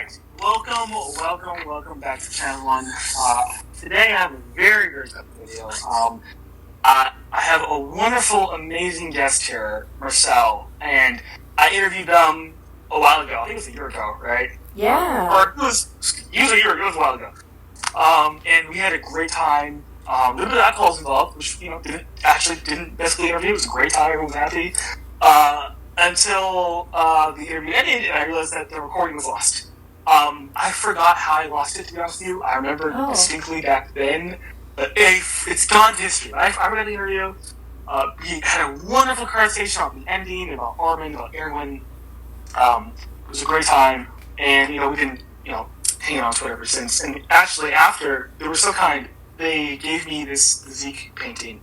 right, welcome back to Channel 1. Today I have a very, very good video. I have a wonderful, amazing guest here, Marcel, and I interviewed them a while ago. I think it was a year ago, right? Yeah. Or it was a while ago. And we had a great time. A little bit of alcohol was involved, which, didn't basically interview. It was a great time, everyone was happy. Until the interview ended, and I realized that the recording was lost. I forgot how I lost it, to be honest with you. I remember distinctly back then, but it's gone to history. I read the interview. We had a wonderful conversation about the ending, about Armin, about Eren. It was a great time, and we've been hanging on Twitter ever since. And actually, after they were so kind, they gave me this Zeke painting,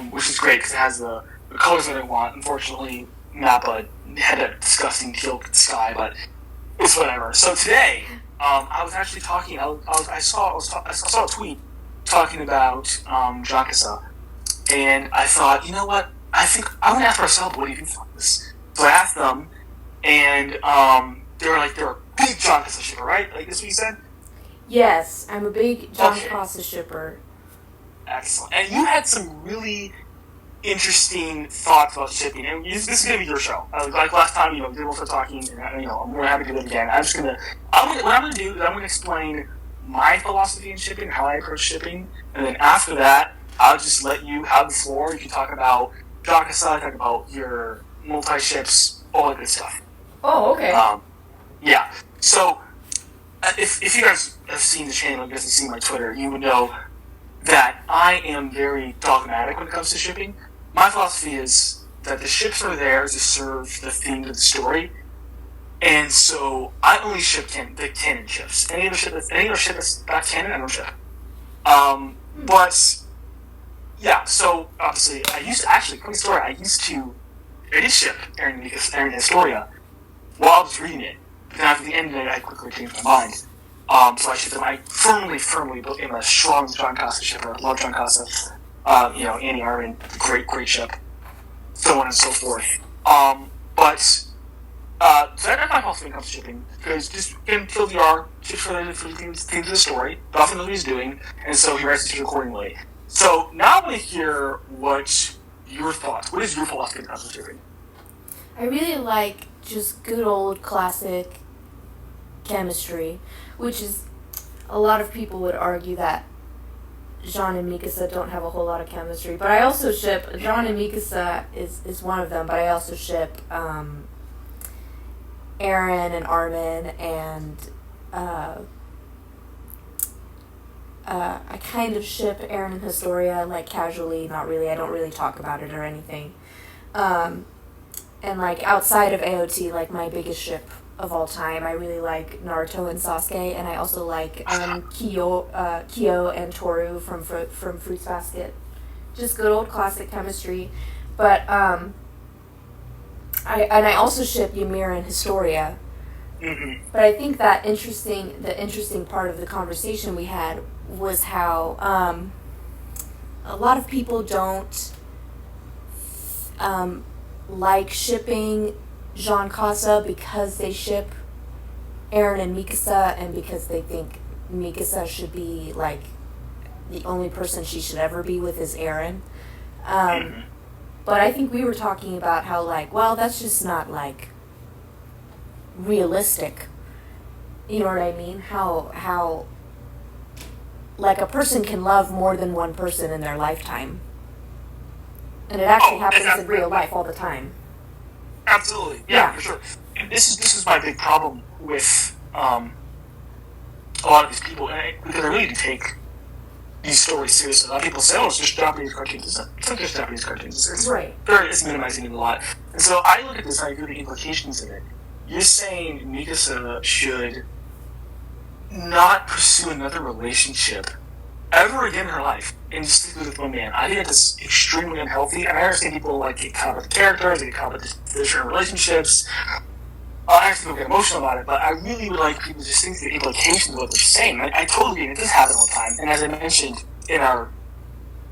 which is great because it has the colors that I want. Unfortunately, Nappa had a disgusting teal sky, but it's whatever. So today, I was actually talking. I saw a tweet talking about John Kassa, and I thought, you know what? I think I want to ask Marcel, what do you think about this? So I asked them, and they were a big John Kassa shipper, right? Like this, what you said? Yes, I'm a big John Kassa shipper. Excellent. And you had some really interesting thoughts about shipping, and this is going to be your show. Like last time, we both started talking, and I'm more happy to do it again. What I'm going to do is I'm going to explain my philosophy in shipping, how I approach shipping, and then after that, I'll just let you have the floor. You can talk about John Kassa, talk about your multi-ships, all that good stuff. Oh, okay. Yeah. So, if you guys have seen the channel, you guys have seen my Twitter, you would know that I am very dogmatic when it comes to shipping. My philosophy is that the ships are there to serve the theme of the story, and so I only ship the canon ships. Any other ship that's not canon, I don't ship. But yeah, so obviously I used to I did ship Eren Historia while I was reading it. But then after the end of it, I quickly changed my mind. So I shipped them. I firmly am a strong John Kassa shipper. Love John Kassa. Annie Armin, great ship. So on and so forth. So that's my philosophy when it comes to shipping. Because just get TLDR, ship for the themes of the story. Often knows what he's doing, and so he writes it accordingly. So now I want to hear what your thoughts. What is your philosophy when it comes to shipping? I really like just good old classic chemistry, which is a lot of people would argue that Jean and Mikasa don't have a whole lot of chemistry, but I also ship Jean and Mikasa is one of them, but I also ship Eren and Armin, and I kind of ship Eren and Historia, like casually, not really. I don't really talk about it or anything. And like outside of AOT, like my biggest ship of all time, I really like Naruto and Sasuke, and I also like Kyo and Toru from Fruits Basket. Just good old classic chemistry. But I also ship Ymir and Historia. Mm-hmm. But I think that the interesting part of the conversation we had was how a lot of people don't like shipping Jean Kassa because they ship Eren and Mikasa, and because they think Mikasa should be like the only person she should ever be with is Eren. But I think we were talking about how that's just not realistic. You know what I mean? How a person can love more than one person in their lifetime. And it actually happens in real life all the time. Absolutely, yeah, for sure. And this is my big problem with a lot of these people, because I really do take these stories seriously. A lot of people say, "Oh, it's just Japanese cartoons." It's not just Japanese cartoons. It's minimizing it a lot. And so I look at this and I view the implications of it. You're saying Mikasa should not pursue another relationship ever again in her life and just stick with one man. I think that's extremely unhealthy, and I understand people get caught up with the characters, they get caught up with the different relationships. I actually get emotional about it, but I really would like people to just think the implications of what they're saying. I totally get it. This happens all the time, and as I mentioned in our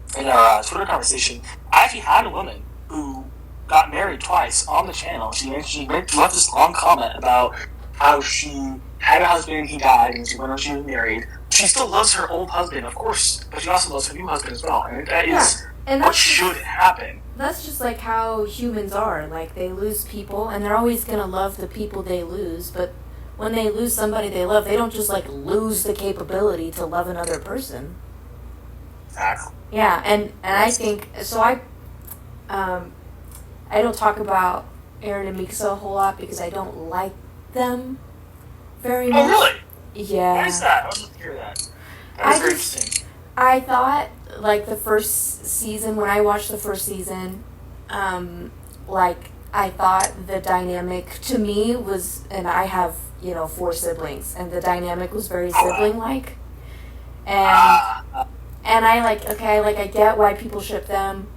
Twitter conversation, I actually had a woman who got married twice on the channel. She left this long comment about how she had a husband and he died, and she went on, she was married. She still loves her old husband, of course, but she also loves her new husband as well, and that is what should happen. That's just like how humans are. Like, they lose people, and they're always gonna love the people they lose, but when they lose somebody they love, they don't just, like, lose the capability to love another person. Exactly. Yeah, and I think, so I don't talk about Eren and Mikasa a whole lot because I don't like them very much. Oh, really? Yeah. Why is that? I would love to hear that. That is very interesting. I thought, like, the first season, when I watched the first season, I thought the dynamic, to me, was, and I have, 4 siblings, and the dynamic was very sibling-like. And I get why people ship them.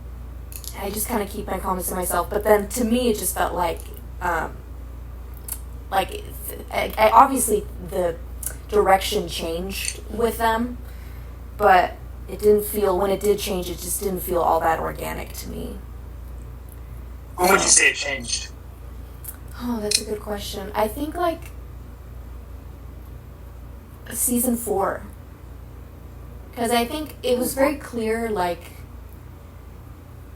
I just kind of keep my comments to myself. But then, to me, it just felt like obviously the direction changed with them, but it didn't feel, when it did change, it just didn't feel all that organic to me. When would you say it changed? Oh, that's a good question. I think, like, season 4. Because I think it was very clear, like,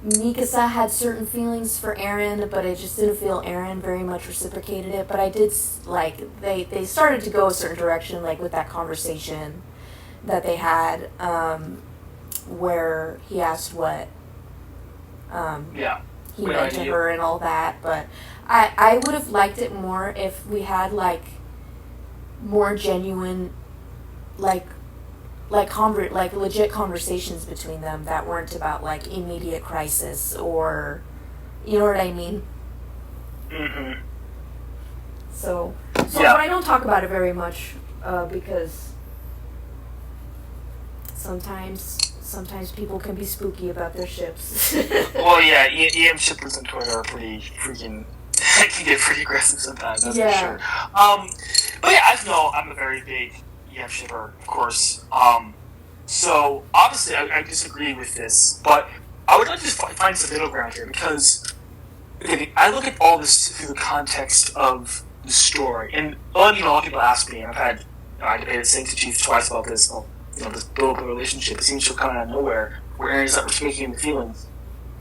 Mikasa had certain feelings for Eren, but I just didn't feel Eren very much reciprocated it. But I did, like, they started to go a certain direction, like, with that conversation that they had, where he asked what he meant to her and all that. But I would have liked it more if we had, like, more genuine, like legit conversations between them that weren't about, like, immediate crisis, or, you know what I mean? Mm-hmm. So but I don't talk about it very much, because sometimes people can be spooky about their ships. Well, yeah, EM shippers on Twitter are pretty freaking, can get pretty aggressive sometimes, that's for sure. But yeah, I'm a very big EM shipper, of course. So obviously I disagree with this, but I would like to find some middle ground here, because I look at all this through the context of the story, and a lot of people ask me, and I debated Saint to Chief twice about this, this build-up relationship. It seems to come out of nowhere, where Eren's not reciprocating the feelings.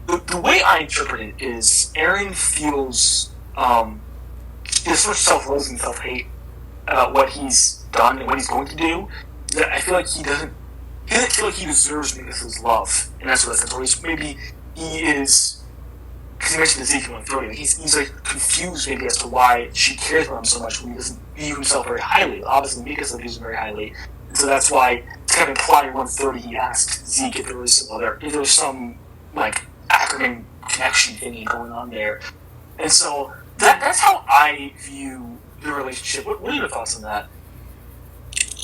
The way I interpret it is Eren feels there's so much self-loathing, self-hate about what he's done and what he's going to do, that I feel like he doesn't feel like he deserves Mikasa's love in that sort of sense, or maybe he is, because he mentioned Ezekiel and Throaty, he's like confused maybe as to why she cares about him so much when he doesn't view himself very highly. Obviously Mikasa views him very highly, and so that's why, to kind of imply in 130, he asked Zeke if there was some like acronym connection thingy going on there, and so that's how I view the relationship. What are your thoughts on that?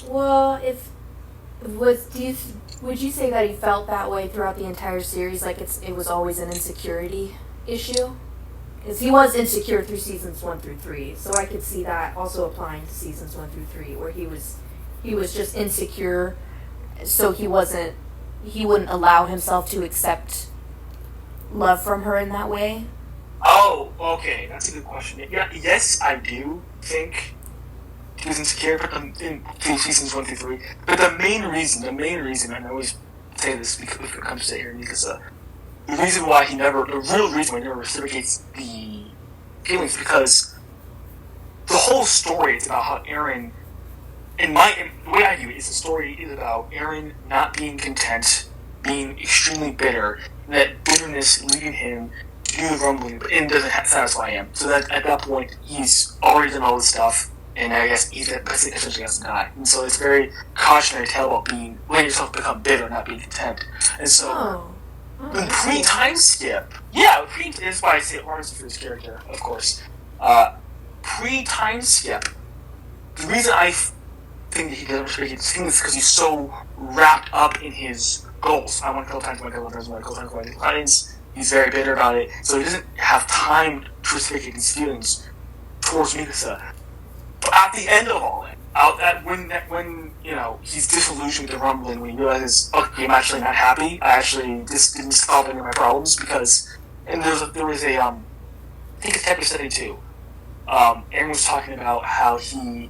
Well, would you say that he felt that way throughout the entire series? Like, it was always an insecurity issue? Because he was insecure through seasons 1 through 3, so I could see that also applying to seasons 1 through 3, where he was just insecure, so he wouldn't allow himself to accept love from her in that way. Oh, okay, that's a good question. Yeah, yes, I do think he was insecure in seasons 1 through 3. But the main reason, and I always say this because it comes to Eren Mikasa, the real reason why he never reciprocates the feelings is because the whole story is about how Eren, the way I view it, is the story is about Eren not being content, being extremely bitter, and that bitterness leading him to do the rumbling, but it doesn't satisfy him. So that at that point, he's already done all this stuff, and I guess he's essentially has to die. And so it's a very cautionary tale about letting yourself become bitter, not being content. And so, pre-time skip, that's why I say Armin for his character, of course. Pre-time skip, the reason I think that he doesn't reciprocate his feelings is because he's so wrapped up in his goals. I want to kill time to my goals, I want to kill time to my clients. He's very bitter about it, so he doesn't have time to reciprocate his feelings towards Mikasa. But at the end of all that, when he's disillusioned with the rumbling, when he realizes, okay, I'm actually not happy. This didn't solve any of my problems, because, and there was a I think it's chapter 72, Eren was talking about how he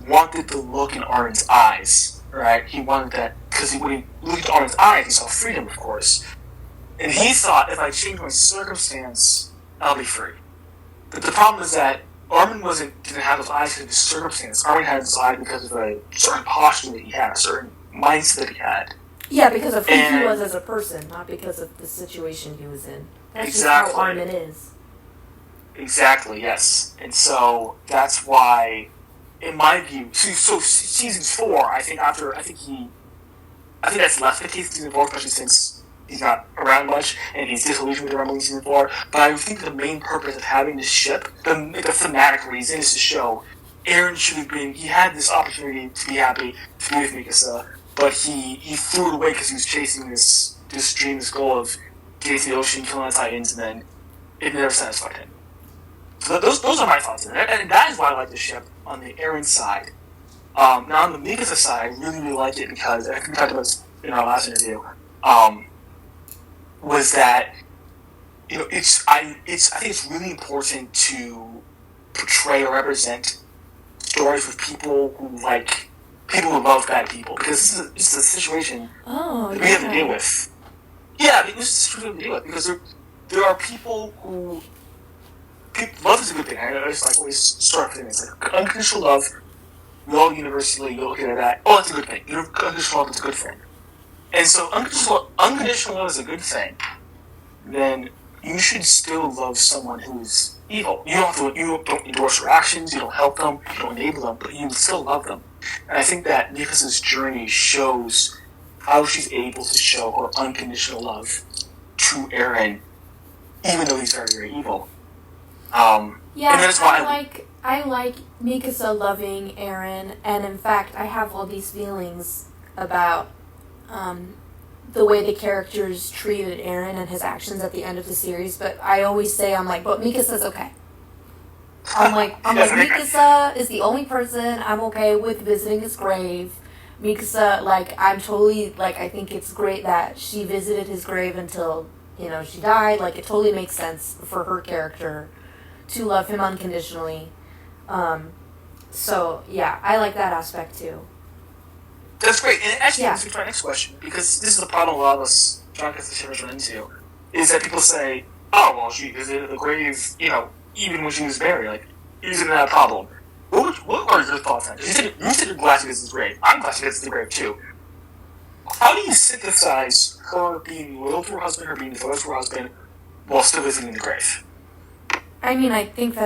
wanted the look in Armin's eyes, right? He wanted that, because when he looked at Armin's eyes, he saw freedom, of course. And he thought, if I change my circumstance, I'll be free. But the problem is that Armin didn't have those eyes because of his circumstance. Armin had his eyes because of a certain posture that he had, a certain mindset that he had. Yeah, because of who he was as a person, not because of the situation he was in. That's exactly just how Armin is. Exactly, yes. And so that's why, in my view, so season 4, I think that's less the case in season 4, especially since he's not around much and he's disillusioned with Rumble in season 4. But I think the main purpose of having this ship, the thematic reason, is to show Eren should have been. He had this opportunity to be happy, to be with Mikasa, but he threw it away because he was chasing this dream, this goal of getting to the ocean, killing the Titans, and then it never satisfied him. So those are my thoughts on it, and that is why I like the ship on the Eren side. Now on the Mikasa side, I really like it because, I think we talked about this in our last interview, was that, you know, I think it's really important to portray or represent stories with people who love bad people, because this is a situation that we have to deal with. Yeah, I mean, this is a situation we have to deal with, because there are people who... love is a good thing. I just always start with it. It's like unconditional love. We all universally look at that. Oh, that's a good thing. Unconditional love is a good thing. And so unconditional love is a good thing. Then you should still love someone who is evil. You don't endorse their actions. You don't help them. You don't enable them. But you still love them. And I think that Mikasa's journey shows how she's able to show her unconditional love to Eren, even though he's very, very evil. And that's why I like Mikasa loving Eren, and in fact, I have all these feelings about the way the characters treated Eren and his actions at the end of the series. But I always say, but Mikasa's okay. Mikasa is the only person I'm okay with visiting his grave. Mikasa, I'm totally, I think it's great that she visited his grave until, she died. It totally makes sense for her character to love him unconditionally. So, yeah, I like that aspect, too. That's great. And actually, this is my next question, because this is the problem a lot of us drunk shippers run into, is that people say, oh, well, she visited the grave, even when she was buried. Isn't that a problem? What are your thoughts on it? You said you're glad she visits the grave. I'm glad she visits the grave, too. How do you synthesize her being loyal to her husband, her being devoted to her husband, while still visiting the grave? I think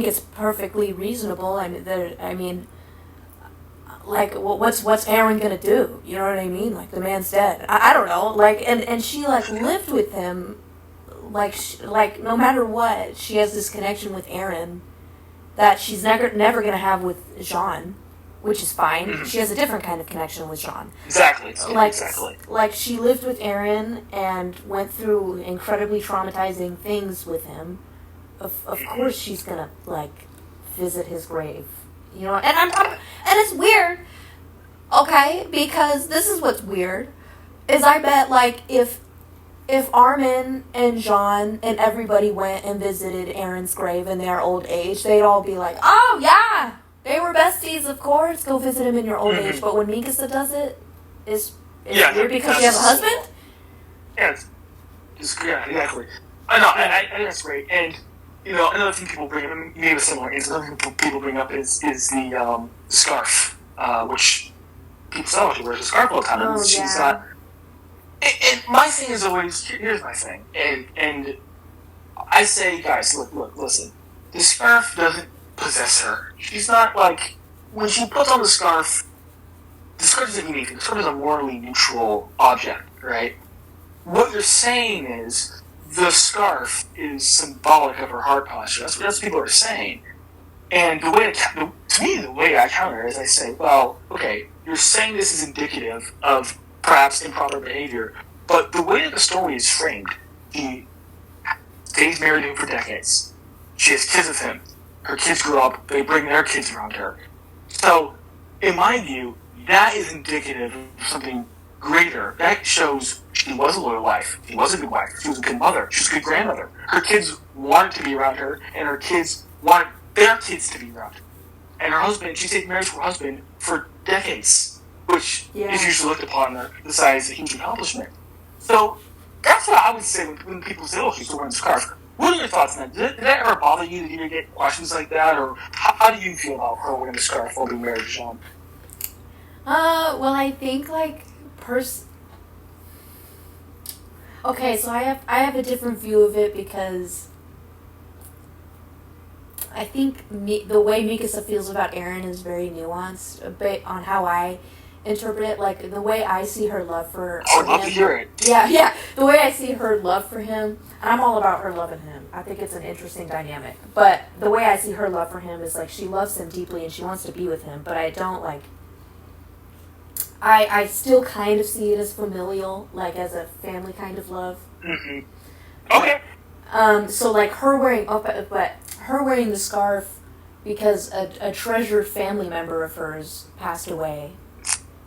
it's perfectly reasonable. What's Eren gonna do? You know what I mean? The man's dead. I don't know. And she lived with him. No matter what, she has this connection with Eren that she's never gonna have with Jean, which is fine. Mm-hmm. She has a different kind of connection with Jean. Exactly. Exactly. She lived with Eren and went through incredibly traumatizing things with him. Of course she's gonna visit his grave. And and it's weird. Okay, because this is what's weird. Is I bet if Armin and Jean and everybody went and visited Eren's grave in their old age, they'd all be like, oh yeah, they were besties, of course, go visit him in your old age. But when Mikasa does it, it's weird because she has a husband? Yeah, exactly. I know, I think that's great. And, another thing people bring up, maybe a similar answer, another thing people bring up is the scarf, which people say she wears a scarf all the time. Oh, she's not... And my thing is always, here's my thing, and I say, guys, look, listen, the scarf doesn't possess her. She's not when she puts on the scarf doesn't mean anything. The scarf is a morally neutral object, right? What you're saying is, the scarf is symbolic of her heart posture. That's what people are saying. And to me, the way I counter it is I say, well, okay, you're saying this is indicative of perhaps improper behavior, but the way that the story is framed, she stays married to him for decades. She has kids with him. Her kids grew up, they bring their kids around her. So, in my view, that is indicative of something greater. That shows she was a loyal wife. She was a good wife. She was a good mother. She was a good grandmother. Her kids wanted to be around her, and her kids wanted their kids to be around her. And her husband, she stayed married to her husband for decades, which is usually looked upon the side as a huge accomplishment. So that's what I would say when people say, "Oh, she's wearing a scarf." What are your thoughts on that? Did that ever bother you? Did you get questions like that, or how do you feel about her wearing a scarf while being married to Jean? Well, I think like Okay, so I have a different view of it because I think the way Mikasa feels about Eren is very nuanced, a bit on how I interpret it. Like the way I see her love for I would love to hear it. Yeah. The way I see her love for him, and I'm all about her loving him. I think it's an interesting dynamic. But the way I see her love for him is like she loves him deeply and she wants to be with him. But I don't like. I still kind of see it as familial, like as a family kind of love. Mm-hmm. Okay. So like her wearing her wearing the scarf because a treasured family member of hers passed away.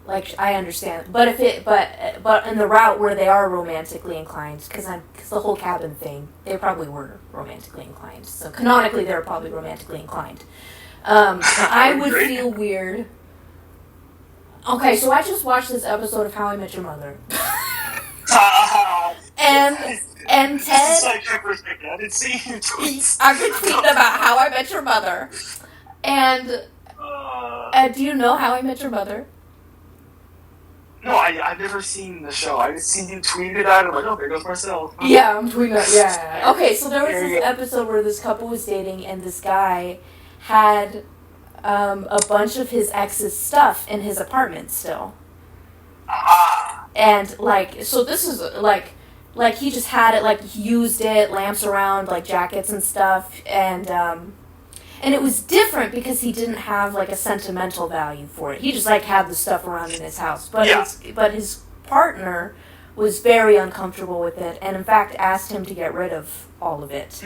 Like I understand, but in the route where they are romantically inclined, because the whole cabin thing, they probably were romantically inclined. So canonically, they're probably romantically inclined. I would feel weird. Okay, so I just watched this episode of How I Met Your Mother. And Ted... I didn't see your tweets. I've been tweeting about How I Met Your Mother. And do you know How I Met Your Mother? No, I've never seen the show. I just seen you tweet it out. I'm like, oh, there goes Marcel. Yeah, I'm tweeting it. Yeah. Okay, so there was this episode where this couple was dating, and this guy had a bunch of his ex's stuff in his apartment still. And like, so this is like he just had it, like he used it, lamps around, like jackets and stuff, and it was different because he didn't have like a sentimental value for it. He just like had the stuff around in his house, but his partner was very uncomfortable with it, and in fact asked him to get rid of all of it.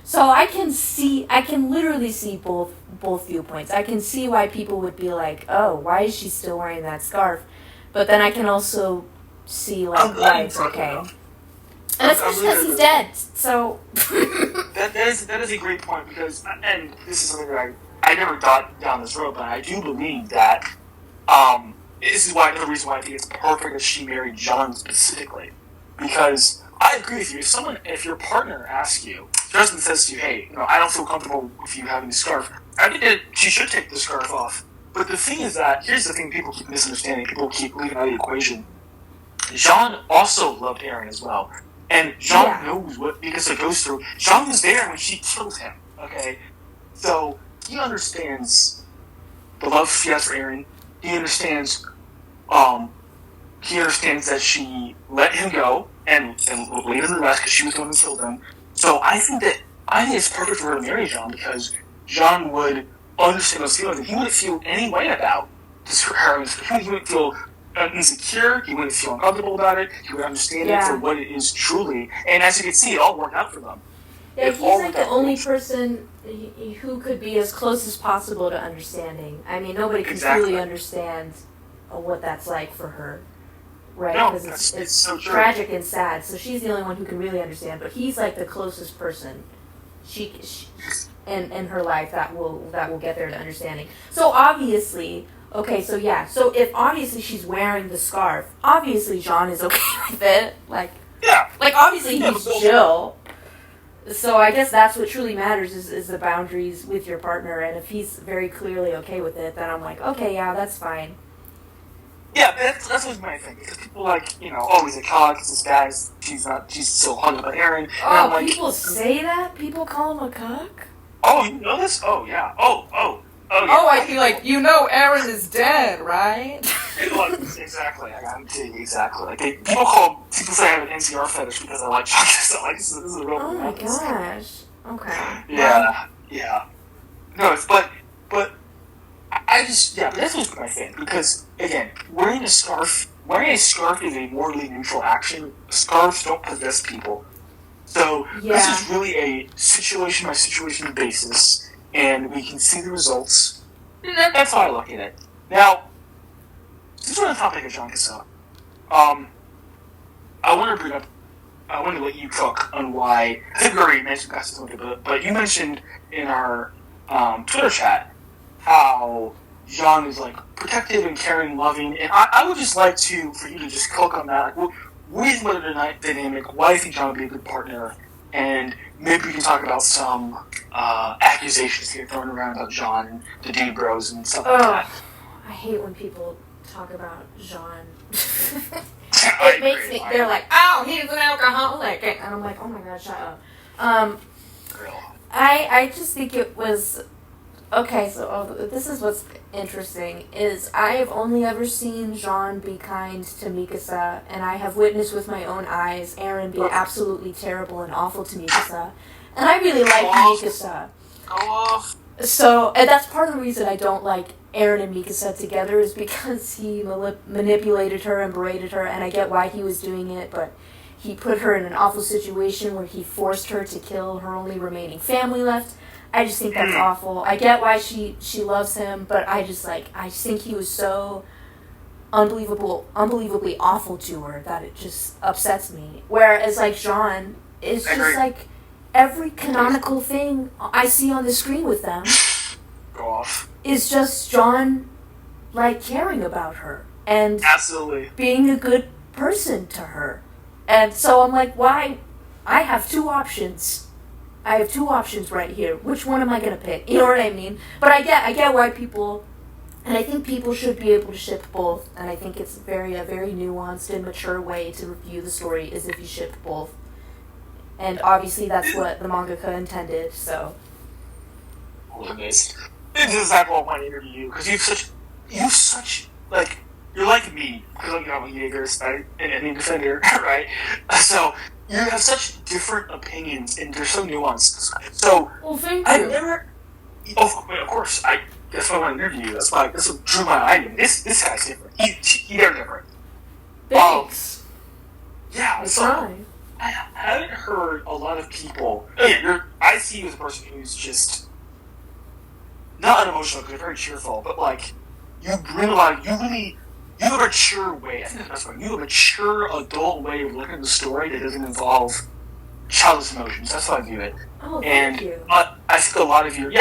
So I can literally see both viewpoints. I can see why people would be like, oh, why is she still wearing that scarf? But then I can also see like why it's okay. And especially because he's dead, so... that is a great point, because, and this is something that I never thought down this road, but I do believe that, this is the reason why I think it's perfect that she married John specifically. Because I agree with you, if your partner asks you, your husband says to you, hey, I don't feel comfortable with you having the scarf, I think that she should take the scarf off. But the thing is that, here's the thing people keep misunderstanding, people keep leaving out of the equation. Jean also loved Eren as well. And Jean knows what Mikasa goes through. Jean was there when she killed him, okay? So, he understands the love she has for Eren. He understands that she let him go and laid him to rest because she was the one who killed him. So I think it's perfect for her to marry Jean, because Jean would understand those feelings, and he wouldn't feel any way about her. He wouldn't feel insecure, he wouldn't feel uncomfortable about it, he would understand it for what it is truly, and as you can see, it all worked out for them. Yeah, he's like the only person who could be as close as possible to understanding. I mean, nobody can truly understand what that's like for her, right? Because it's so tragic and sad, so she's the only one who can really understand, but he's like the closest person she in her life that will get there to understanding. So obviously... Okay, so if obviously she's wearing the scarf, obviously Jean is okay with it. Like obviously he's chill. So I guess that's what truly matters is the boundaries with your partner, and if he's very clearly okay with it, then I'm like, okay, yeah, that's fine. Yeah, that's what's my thing, because people oh, he's a cock, it's this guy, she's so hung up on Eren. Oh, like, people say that? People call him a cock? Oh, you know this? Oh, yeah. Oh, yeah. Oh, I feel like, Eren is dead, right? Exactly. I got to exactly. Like, people say I have an NCR fetish because I like chocolates. Like, this is a real Oh my gosh. Okay. Yeah. No, but I just, but that's what's my thing. Because, again, wearing a scarf is a morally neutral action. Scarves don't possess people. So, this is really a situation by situation basis. And we can see the results. That's how I look at it. Now, since we're on the topic of Jean Cassel, I want to bring up. I want to let you cook on why. I think we already mentioned this, but you mentioned in our Twitter chat how Jean is like protective and caring, loving, and I would just like for you to just cook on that. Like, what is the dynamic? Why do you think Jean would be a good partner? And maybe we can talk about some accusations that get thrown around about Jean and the dude bros and stuff like that. I hate when people talk about Jean. It makes me. They're like, "Oh, he's an alcoholic," and I'm like, "Oh my god, shut up." I just think it was okay. So this is what's interesting is I have only ever seen Jean be kind to Mikasa, and I have witnessed with my own eyes Eren be absolutely terrible and awful to Mikasa, and I really like Mikasa. Go off. So, and that's part of the reason I don't like Eren and Mikasa together is because he manipulated her and berated her, and I get why he was doing it, but he put her in an awful situation where he forced her to kill her only remaining family left. I just think that's awful. I get why she loves him, but I just think he was so unbelievably awful to her that it just upsets me. Whereas, like, Jean is just, like, every canonical thing I see on the screen with them Go off. is just Jean, like, caring about her and absolutely being a good person to her. And so I'm like, why? I have two options. I have two options right here. Which one am I going to pick? You know what I mean? But I get why people, and I think people should be able to ship both, and I think it's a very nuanced and mature way to review the story is if you ship both. And obviously that's what the mangaka intended, so. This is exactly what I want to interview you, because you're like me, because I'm a Jaeger and Defender, right? So, you have such different opinions, and they're so nuanced. So, well, thank I you. never, of course, that's why I want to interview you, that's what drew my eye to me. This guy's different, they're different. Thanks. Yeah, so, I haven't heard a lot of people. I see you as a person who's just not unemotional because you're very cheerful, but like you bring a lot. You have a mature way. I think that's right. You have a mature adult way of looking at the story that doesn't involve childish emotions. That's how I view it. Oh, thank you. I think a lot of your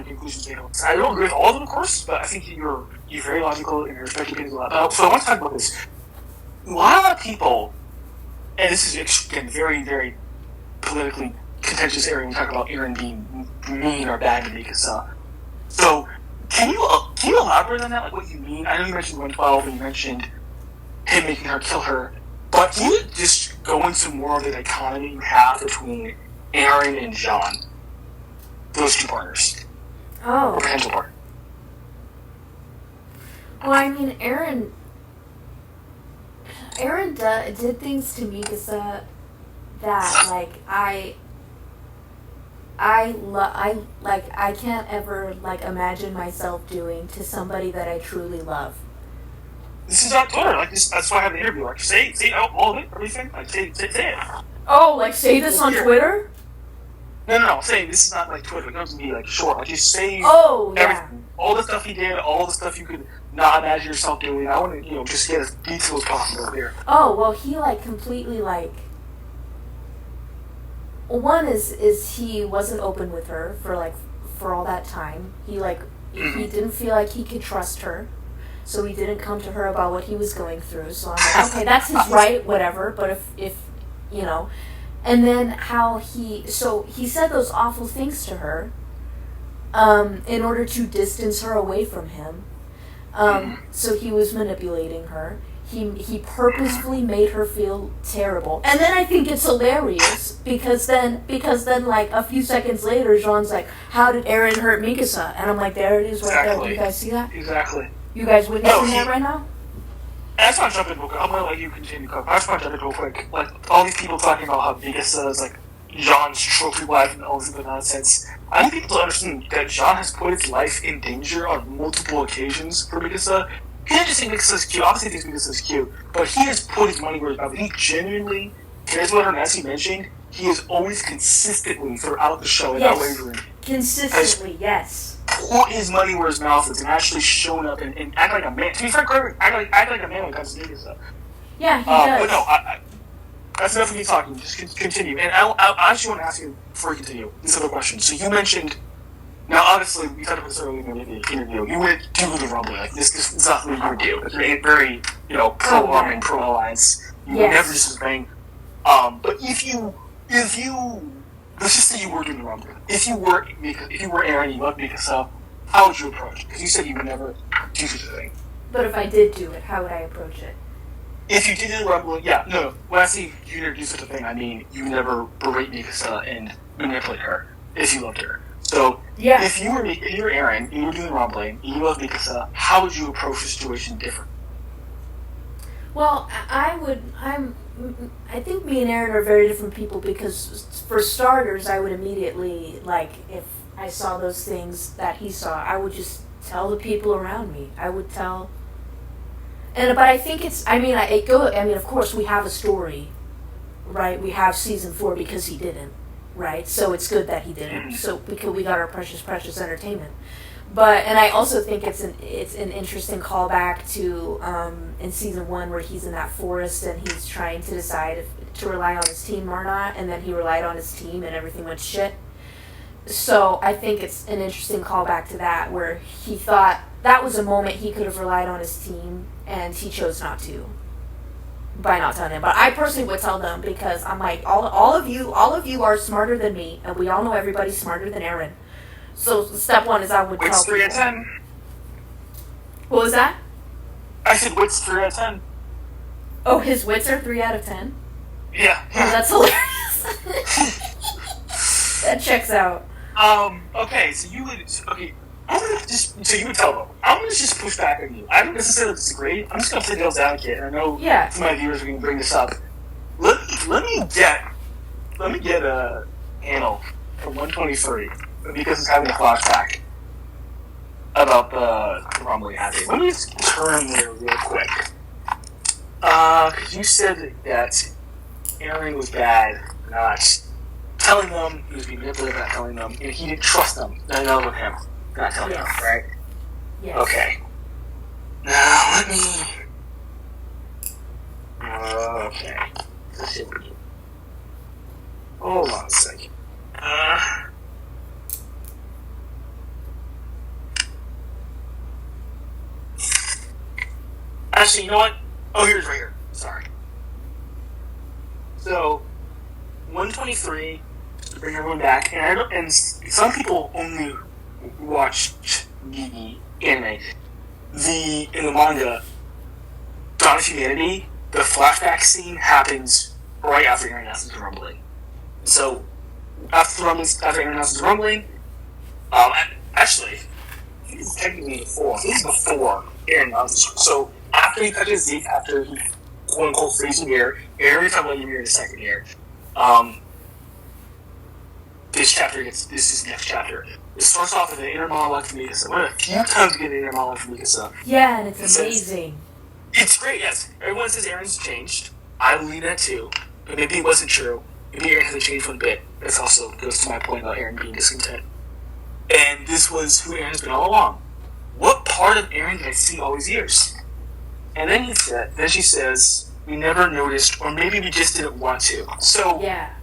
conclusions make sense. I don't agree with all of them, of course, but I think you're very logical and you respect your opinions a lot. So I want to talk about this. A lot of people. And this is, again, very, very politically contentious area when we talk about Eren being mean or bad to Mikasa. So, can you elaborate on that, like what you mean? I know you mentioned 112 and you mentioned him making her kill her, but can you just go into more of the dichotomy you have between Eren and Jean? Those two partners. Oh. Or potential partners. Well, I mean, Eren did things to Mikasa that, like, I can't ever, like, imagine myself doing to somebody that I truly love. This is not Twitter. Like, that's why I have the interview. Like, say all of it, everything. Like, say it. Oh, like, say this on Twitter? No. Saying this is not like Twitter. It doesn't be like short. Like, just say everything. Yeah. All the stuff he did, all the stuff you could not imagine yourself doing. I want to, just get as detailed as possible here. Oh, well, he, like, completely, like... One is he wasn't open with her for all that time. He, like, he didn't feel like he could trust her. So he didn't come to her about what he was going through. So I'm like, okay, that's his right, whatever. But if and then how he said those awful things to her, in order to distance her away from him. So he was manipulating her. He purposefully made her feel terrible. And then I think it's hilarious because then like a few seconds later, Jean's like, "How did Eren hurt Mikasa?" And I'm like, "There it is, right there. Do you guys see that? Exactly. You guys witnessing that right now?" I just want to jump in real quick. I'm going to let you continue, Cook. I just want to jump in real quick. Like, all these people talking about how Mikasa is, like, Jean's trophy wife and all this other nonsense. I need people to understand that Jean has put his life in danger on multiple occasions for Mikasa. He didn't just think Mikasa's cute. Obviously, he thinks Mikasa's cute. But he has put his money where his mouth is. He genuinely cares about her, and as he mentioned, he is always consistently throughout the show without wavering. Consistently, yes. Put his money where his mouth is and actually shown up and act like a man. To be frank, act like a man when it comes to Mikasa. Yeah, he does. But no, that's enough of me talking. Just continue. And I actually want to ask you, before we continue, this other question. So you mentioned, now obviously, we talked about this earlier in the interview, you would do the Rumble. Like, this is exactly what you would do. It's very, pro-Armin, pro-alliance. You would never just bang. But if you, let's just say you were doing the Rumble. If you were Eren, you loved Mikasa, how would you approach it? Because you said you would never do such a thing. But if I did do it, how would I approach it? If you did the Rumble, no. When I say you never do such a thing, I mean you never berate Mikasa and manipulate her if you loved her. So, if you were Eren, and you were doing rumbling, and you loved Mikasa, how would you approach the situation different? Well, I think me and Eren are very different people because, for starters, I would immediately, if I saw those things that he saw, I would just tell the people around me. I would tell... But I think it's... of course, we have a story, right? We have season 4 because he didn't, right? So it's good that he didn't. So because we got our precious, precious entertainment. And I also think it's an interesting callback to in season 1 where he's in that forest and he's trying to decide if to rely on his team or not, and then he relied on his team and everything went to shit. So I think it's an interesting callback to that, where he thought that was a moment he could have relied on his team, and he chose not to by not telling them. But I personally would tell them, because I'm like, all of you are smarter than me, and we all know everybody's smarter than Eren. So step 1 is I would Wits tell 3 out people. of 10. What was that? I said wits 3 out of 10. Oh, his wits are 3 out of 10? Yeah. Oh, that's hilarious. That checks out. Okay, so you would... Okay, so you would tell them. I'm going to just push back on you. I don't necessarily disagree. I'm just going to play devil's advocate, and I know some of my viewers are going to bring this up. Let me get a panel from 123, because it's having a flashback about the rumbling happening. Let me just turn there real quick. Because you said that Eren was bad for not telling them, he was being manipulative not telling them, and he didn't trust them. I know with him not telling them, right? Yes. Okay. Now, let me... Okay. This should be... Hold on a second. Actually, you know what? Oh, here's right here. Sorry. So, 123, to bring everyone back, and some people only watched the anime. In the manga, Dawn of Humanity, the flashback scene happens right after Eren announces the rumbling. So, after Eren announces the rumbling, actually, it's technically before. This is before Eren announces. So, after he touches Zeke, after he quote-unquote frees Ymir, Eren is talking about Ymir in the second year. This is the next chapter. It starts off with an inner monologue from Mikasa. One of the few times we get an inner monologue from Mikasa. Yeah, and it's amazing. It's great, yes. Everyone says Eren's changed. I believe that too. But maybe it wasn't true. Maybe Eren hasn't changed one bit. This also goes to my point about Eren being discontent. And this was who Eren's been all along. What part of Eren did I see all these years? And then she says, we never noticed, or maybe we just didn't want to. So, yeah.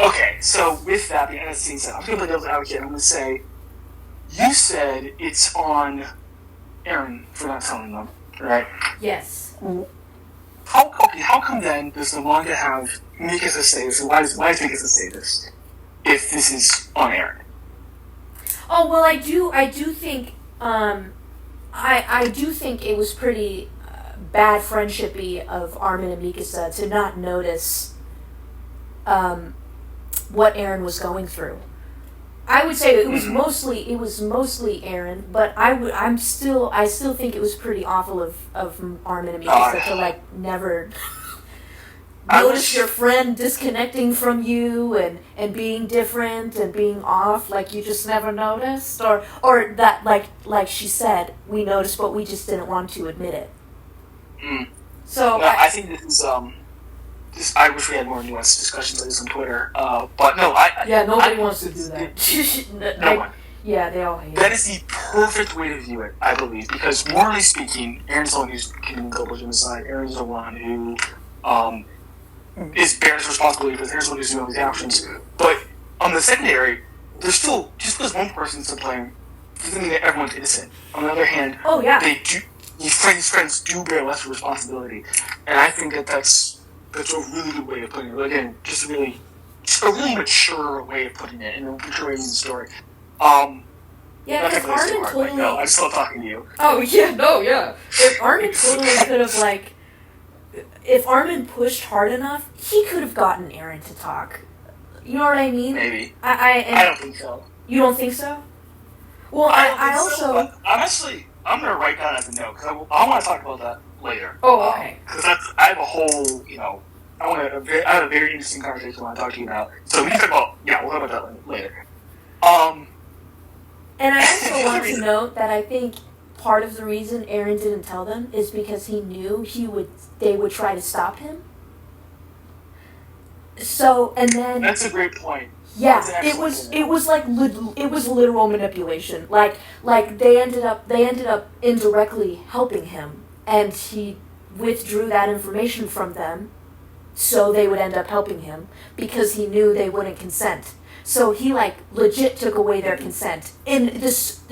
Okay, so with that being said, I'm going to play devil's advocate. I'm going to say, you said it's on Eren for not telling them, right? Yes. How come then does the manga have Mikasa say this? Why does Mikasa say this? If this is on Eren? Oh well, I do think I do think it was pretty bad friendshipy of Armin and Mikasa to not notice what Eren was going through. I would say it was mostly Eren, but I still think it was pretty awful of Armin and Mikasa to never notice your friend disconnecting from you and being different and being off, you just never noticed, or that like she said, we noticed but we just didn't want to admit it. So I think this is I wish we had more nuanced discussions like this on Twitter. But no, nobody wants to do that. No one. Yeah, they all hate that is the perfect way to view it, I believe, because morally speaking, Eren's the one who's committing global genocide. Eren's the one who bears responsibility for this. Eren's the one who's doing these actions. But on the secondary, there's still, just because one person's to blame, doesn't mean that everyone's innocent. On the other hand, his friends do bear less responsibility. And I think that's a really good way of putting it. Again, just a really mature way of putting it, and a mature way of the story. Because Armin totally... No, I'm still talking to you. Oh, yeah, no, yeah. If Armin totally could have, like... If Armin pushed hard enough, he could have gotten Eren to talk. You know what I mean? Maybe. I don't think so. You don't think so? Well, I also... I'm going to write that as a note, because I want to talk about that later. Oh, okay. Because I have a whole, I have a very interesting conversation I want to talk to you about. So we can talk about, we'll talk about that later. And I also want to note that I think part of the reason Eren didn't tell them is because he knew they would try to stop him. So, and then... That's a great point. Yeah, it was literal manipulation. Like they ended up indirectly helping him, and he withdrew that information from them, so they would end up helping him because he knew they wouldn't consent. So he legit took away their consent in this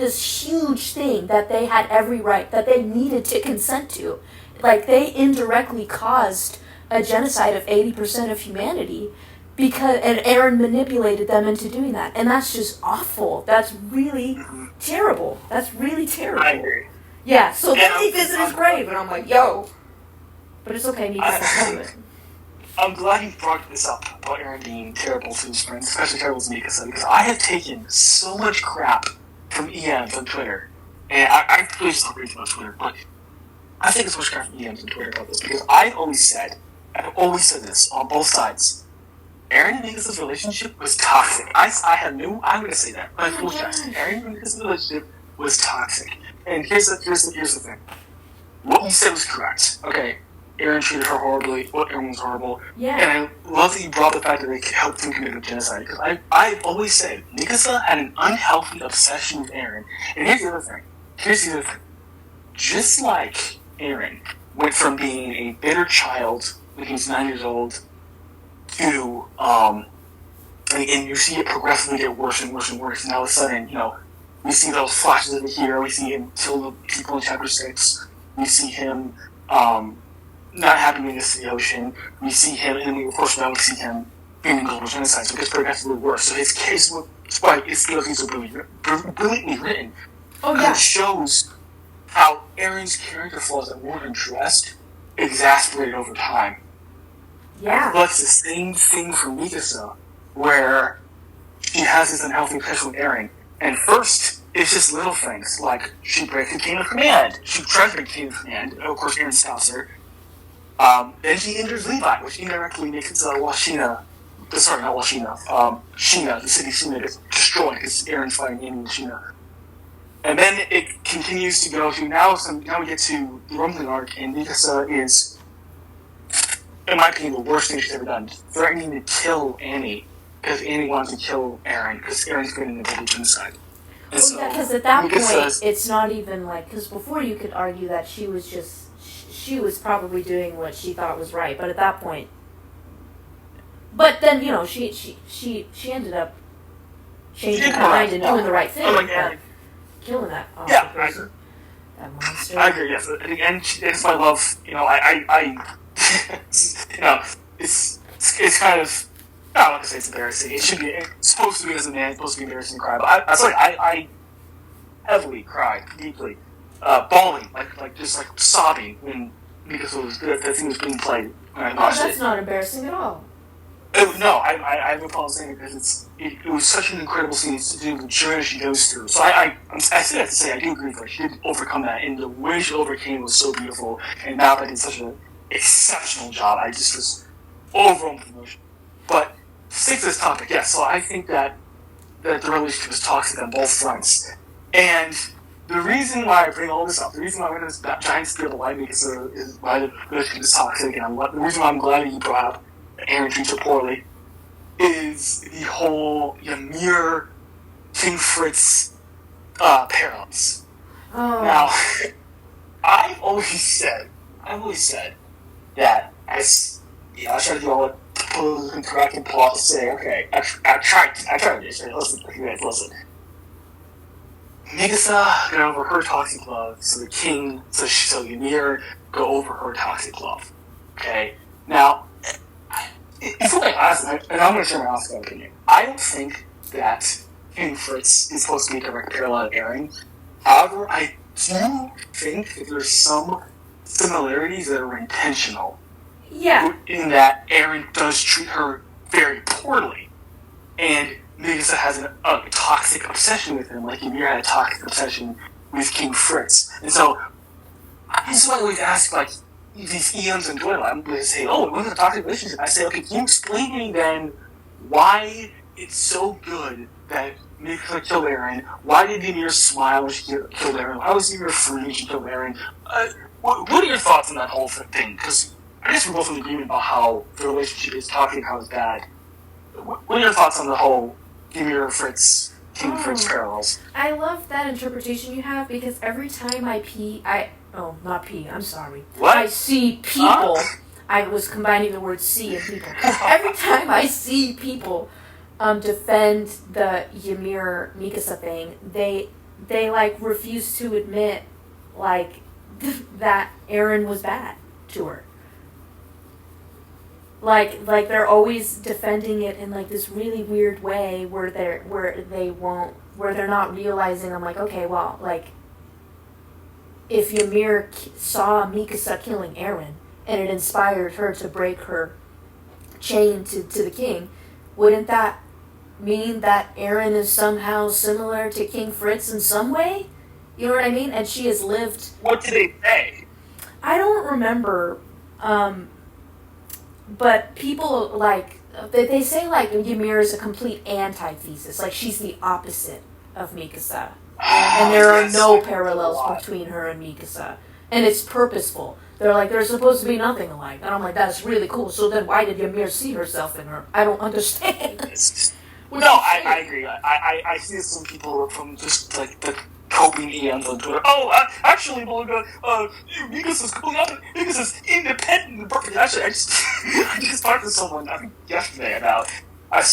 huge thing that they had every right, that they needed to consent to. Like, they indirectly caused a genocide of 80% of humanity. And Eren manipulated them into doing that. And that's just awful. That's really terrible. That's really terrible. I agree. Yeah, so then they visit his grave, and I'm like, yo. But it's okay, Mika can do it. I'm glad you brought this up about Eren being terrible to his friends, especially terrible to Mikasa, because I have taken so much crap from EMs on Twitter. And I really just don't read too much Twitter, but I've taken so much crap from EMs on Twitter about this, because I've always said this on both sides. Eren and Mikasa's relationship was toxic. I'm going to say that. My full chest. Eren and Mikasa's relationship was toxic. And here's the thing. What you said was correct. Okay, Eren treated her horribly. Eren was horrible. Yeah. And I love that you brought the fact that they helped him commit genocide. Because I've always said Mikasa had an unhealthy obsession with Eren. And here's the other thing. Just like Eren went from being a bitter child when he was 9 years old to, and you see it progressively get worse and worse and worse. And all of a sudden, we see those flashes of the hero. We see him kill the people in Chapter 6. We see him not having this to the ocean. We see him, and then of course now we see him being in global genocide. So it gets progressively worse. So his case, despite its feels so brilliantly written, it shows how Eren's character flaws that weren't addressed exasperated over time. Yeah. But it's the same thing for Mikasa, where she has this unhealthy obsession with Eren. And first, it's just little things, like she breaks the chain of command. She tries to break the chain of command, and of course Eren stops her. Then she injures Levi, which indirectly makes Shina, the city Shina gets destroyed because Eren's fighting in Shina. And then it continues to go to now we get to the Rumbling arc, and Mikasa is, in my opinion, the worst thing she's ever done, threatening to kill Annie because Annie wants to kill Eren because Eren's committing a global genocide. Because at that point, it's not even because before you could argue that she was probably doing what she thought was right, but at that point, but then she ended up changing her mind and doing the right thing, killing that awful person, that monster. I agree. Yes, and it's my love. It's kind of. I'm not gonna say it's embarrassing. It should be. It's supposed to be as a man. It's supposed to be embarrassing to cry. But I heavily cried deeply, bawling, just sobbing when that thing was being played. When I watched that's not embarrassing at all. No, I have no problem saying it because it was such an incredible scene to do the journey she goes through. So I still have to say I do agree with her. She did overcome that, and the way she overcame was so beautiful. And Malcolm did such an exceptional job. I just was overwhelmed with emotion. But to stick to this topic, so I think that the relationship is toxic on both fronts. And the reason why I bring all this up, the reason why I went into this giant spiel of why Mikasa is why the relationship is toxic, and the reason why I'm glad that you brought up Eren treats her poorly, is the whole Ymir, King Fritz parallels. Oh. Now, I've always said that I try to do all the politically correct and polite to say, okay, I tried this. Listen. Mikasa got over her toxic love, so Ymir go over her toxic love. Okay? Now, it's something honest, and I'm going to share my honest opinion. I don't think that King Fritz is supposed to be a direct parallel to Eren. However, I do think that there's some similarities that are intentional. Yeah. In that Eren does treat her very poorly, and Mikasa has a toxic obsession with him, like Ymir had a toxic obsession with King Fritz. And so, this is why I always ask, like, these Eons and Doyle, I'm going to say, oh, it wasn't a toxic relationship. I say, okay, can you explain to me then why it's so good that Mikasa killed Eren? Why did Ymir smile when she killed Eren? Why was Ymir free when she killed Eren? What are your thoughts on that whole thing? Because I guess we're both in agreement about how the relationship is toxic, how it's bad. What are your thoughts on the whole Ymir Fritz, King Fritz parallels? I love that interpretation you have, because every time I see people, I was combining the word see and people. Every time I see people defend the Ymir Mikasa thing, they like refuse to admit like that Eren was bad to her. Like they're always defending it in like this really weird way where they're not realizing. I'm like, okay, well, like if Ymir saw Mikasa killing Eren and it inspired her to break her chain to the king, wouldn't that mean that Eren is somehow similar to King Fritz in some way? You know what I mean? And she has lived... What did they say? I don't remember, but people, like, they say, like, Ymir is a complete antithesis. Like, she's the opposite of Mikasa. And there are no parallels between her and Mikasa. And it's purposeful. They're like, they're supposed to be nothing alike. And I'm like, that's really cool. So then why did Ymir see herself in her? I don't understand. I agree. I see some people from just, like, the coping EMs on Twitter. Oh, actually, Mikasa's completely opposite. Mikasa's independent and perfect. Actually, I just talked to someone, I think, yesterday about, because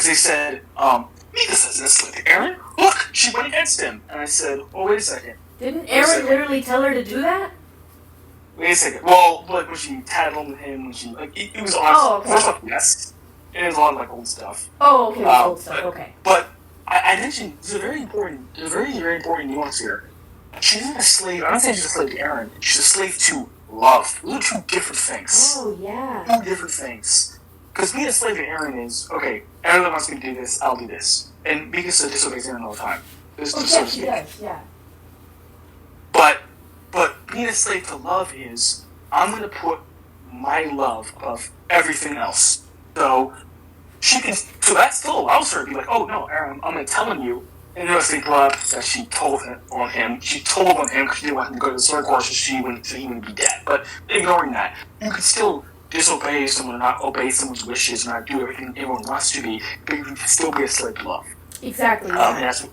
they said, Mikasa's in a slip. Eren, look, she went against him. And I said, well, wait a second. Didn't Eren literally tell her to do that? Wait a second. Well, like, when she tattled on him, when she, like, it was awesome. First off, yes. And it was a lot of, like, old stuff. Oh, okay, old stuff, okay. But I mentioned, there's a very, very important nuance here. She's not a slave, I'm not saying she's a slave to Eren. She's a slave to love. Those are two different things. Oh, yeah. Two different things. Because being a slave to Eren is, okay, Eren wants me to do this, I'll do this. And Mikasa disobeys Eren all the time. Yeah, she does, yeah. But being a slave to love is, I'm going to put my love above everything else. So that still allows her to be like, oh no, Eren, I'm going to tell you. And you're think that she told on him. She told on him because she didn't want him to go to the sword course, so he wouldn't be dead. But ignoring that, you could still disobey someone, or not obey someone's wishes, or not do everything everyone wants to be, but you can still be a slave to love. Exactly. And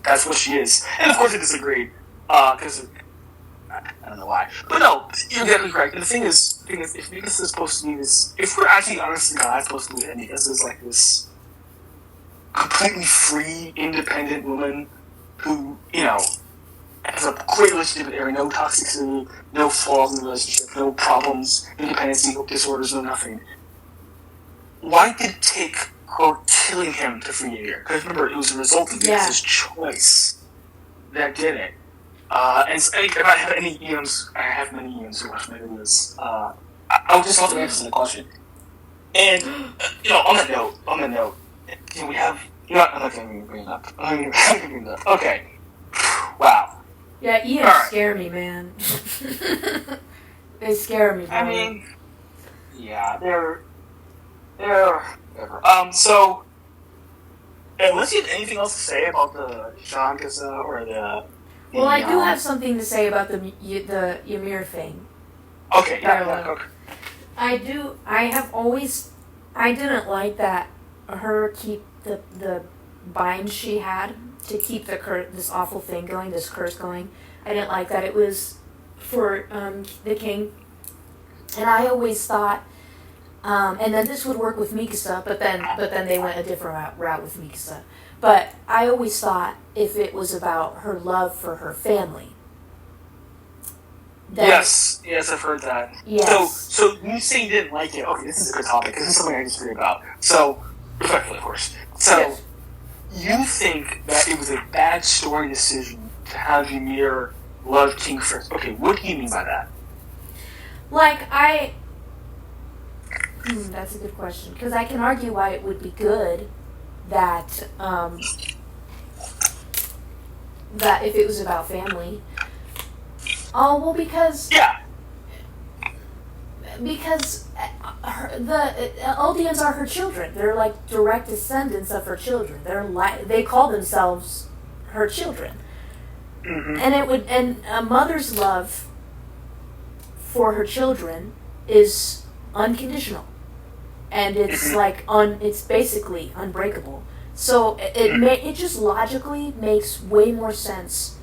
that's what she is. And of course I disagreed, because I don't know why. But no, you're definitely correct. And the thing is, if Mikasa is supposed to be this, if we're actually honest to God supposed to be that Mikasa is like this completely free, independent woman who, you know, has a great relationship with Eren, no toxicity, no flaws in the relationship, no problems, independency, no disorders, no nothing. Why did it take her killing him to free Ymir? Because remember, it was a result of his choice that did it. And so, if I have any EMs, I have many EMs who watch my videos. I'll just also answer the question. And, you know, on that note, you know, we have, you know, I'm not going to bring it up. Okay. Wow. Yeah, EMs scare me, man. They scare me, bro. I mean, yeah, they're whatever. So, unless you have anything else to say about the Shankasa or the... Well, I do have something to say about the Ymir thing. Okay, yeah, okay. I didn't like that her keep the bind she had to keep this awful thing going, this curse going. I didn't like that it was for the king. And I always thought, and then this would work with Mikasa, but then they went a different route with Mikasa. But I always thought if it was about her love for her family. Yes, I've heard that. Yes. So you say you didn't like it. Okay, this is a good topic, because this is something I disagree about. So, respectfully, of course. So, yes. You think that it was a bad story decision to have Ymir love King first. Okay, what do you mean by that? That's a good question, because I can argue why it would be good that that if it was about family. Oh, well, because the Eldians are her children. They're like direct descendants of her children. They call themselves her children. Mm-hmm. And a mother's love for her children is unconditional, and it's it's basically unbreakable. So it just logically makes way more sense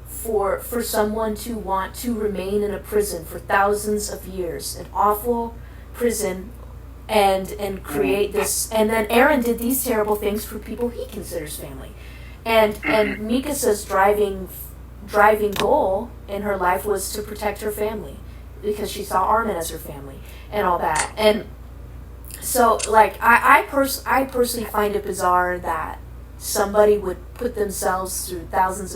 for someone to want to remain in a prison for thousands of years, an awful prison, and create this. And then Eren did these terrible things for people he considers family, and Mikasa's driving goal in her life was to protect her family, because she saw Armin as her family and all that. And so, I personally find it bizarre that somebody would put themselves through thousands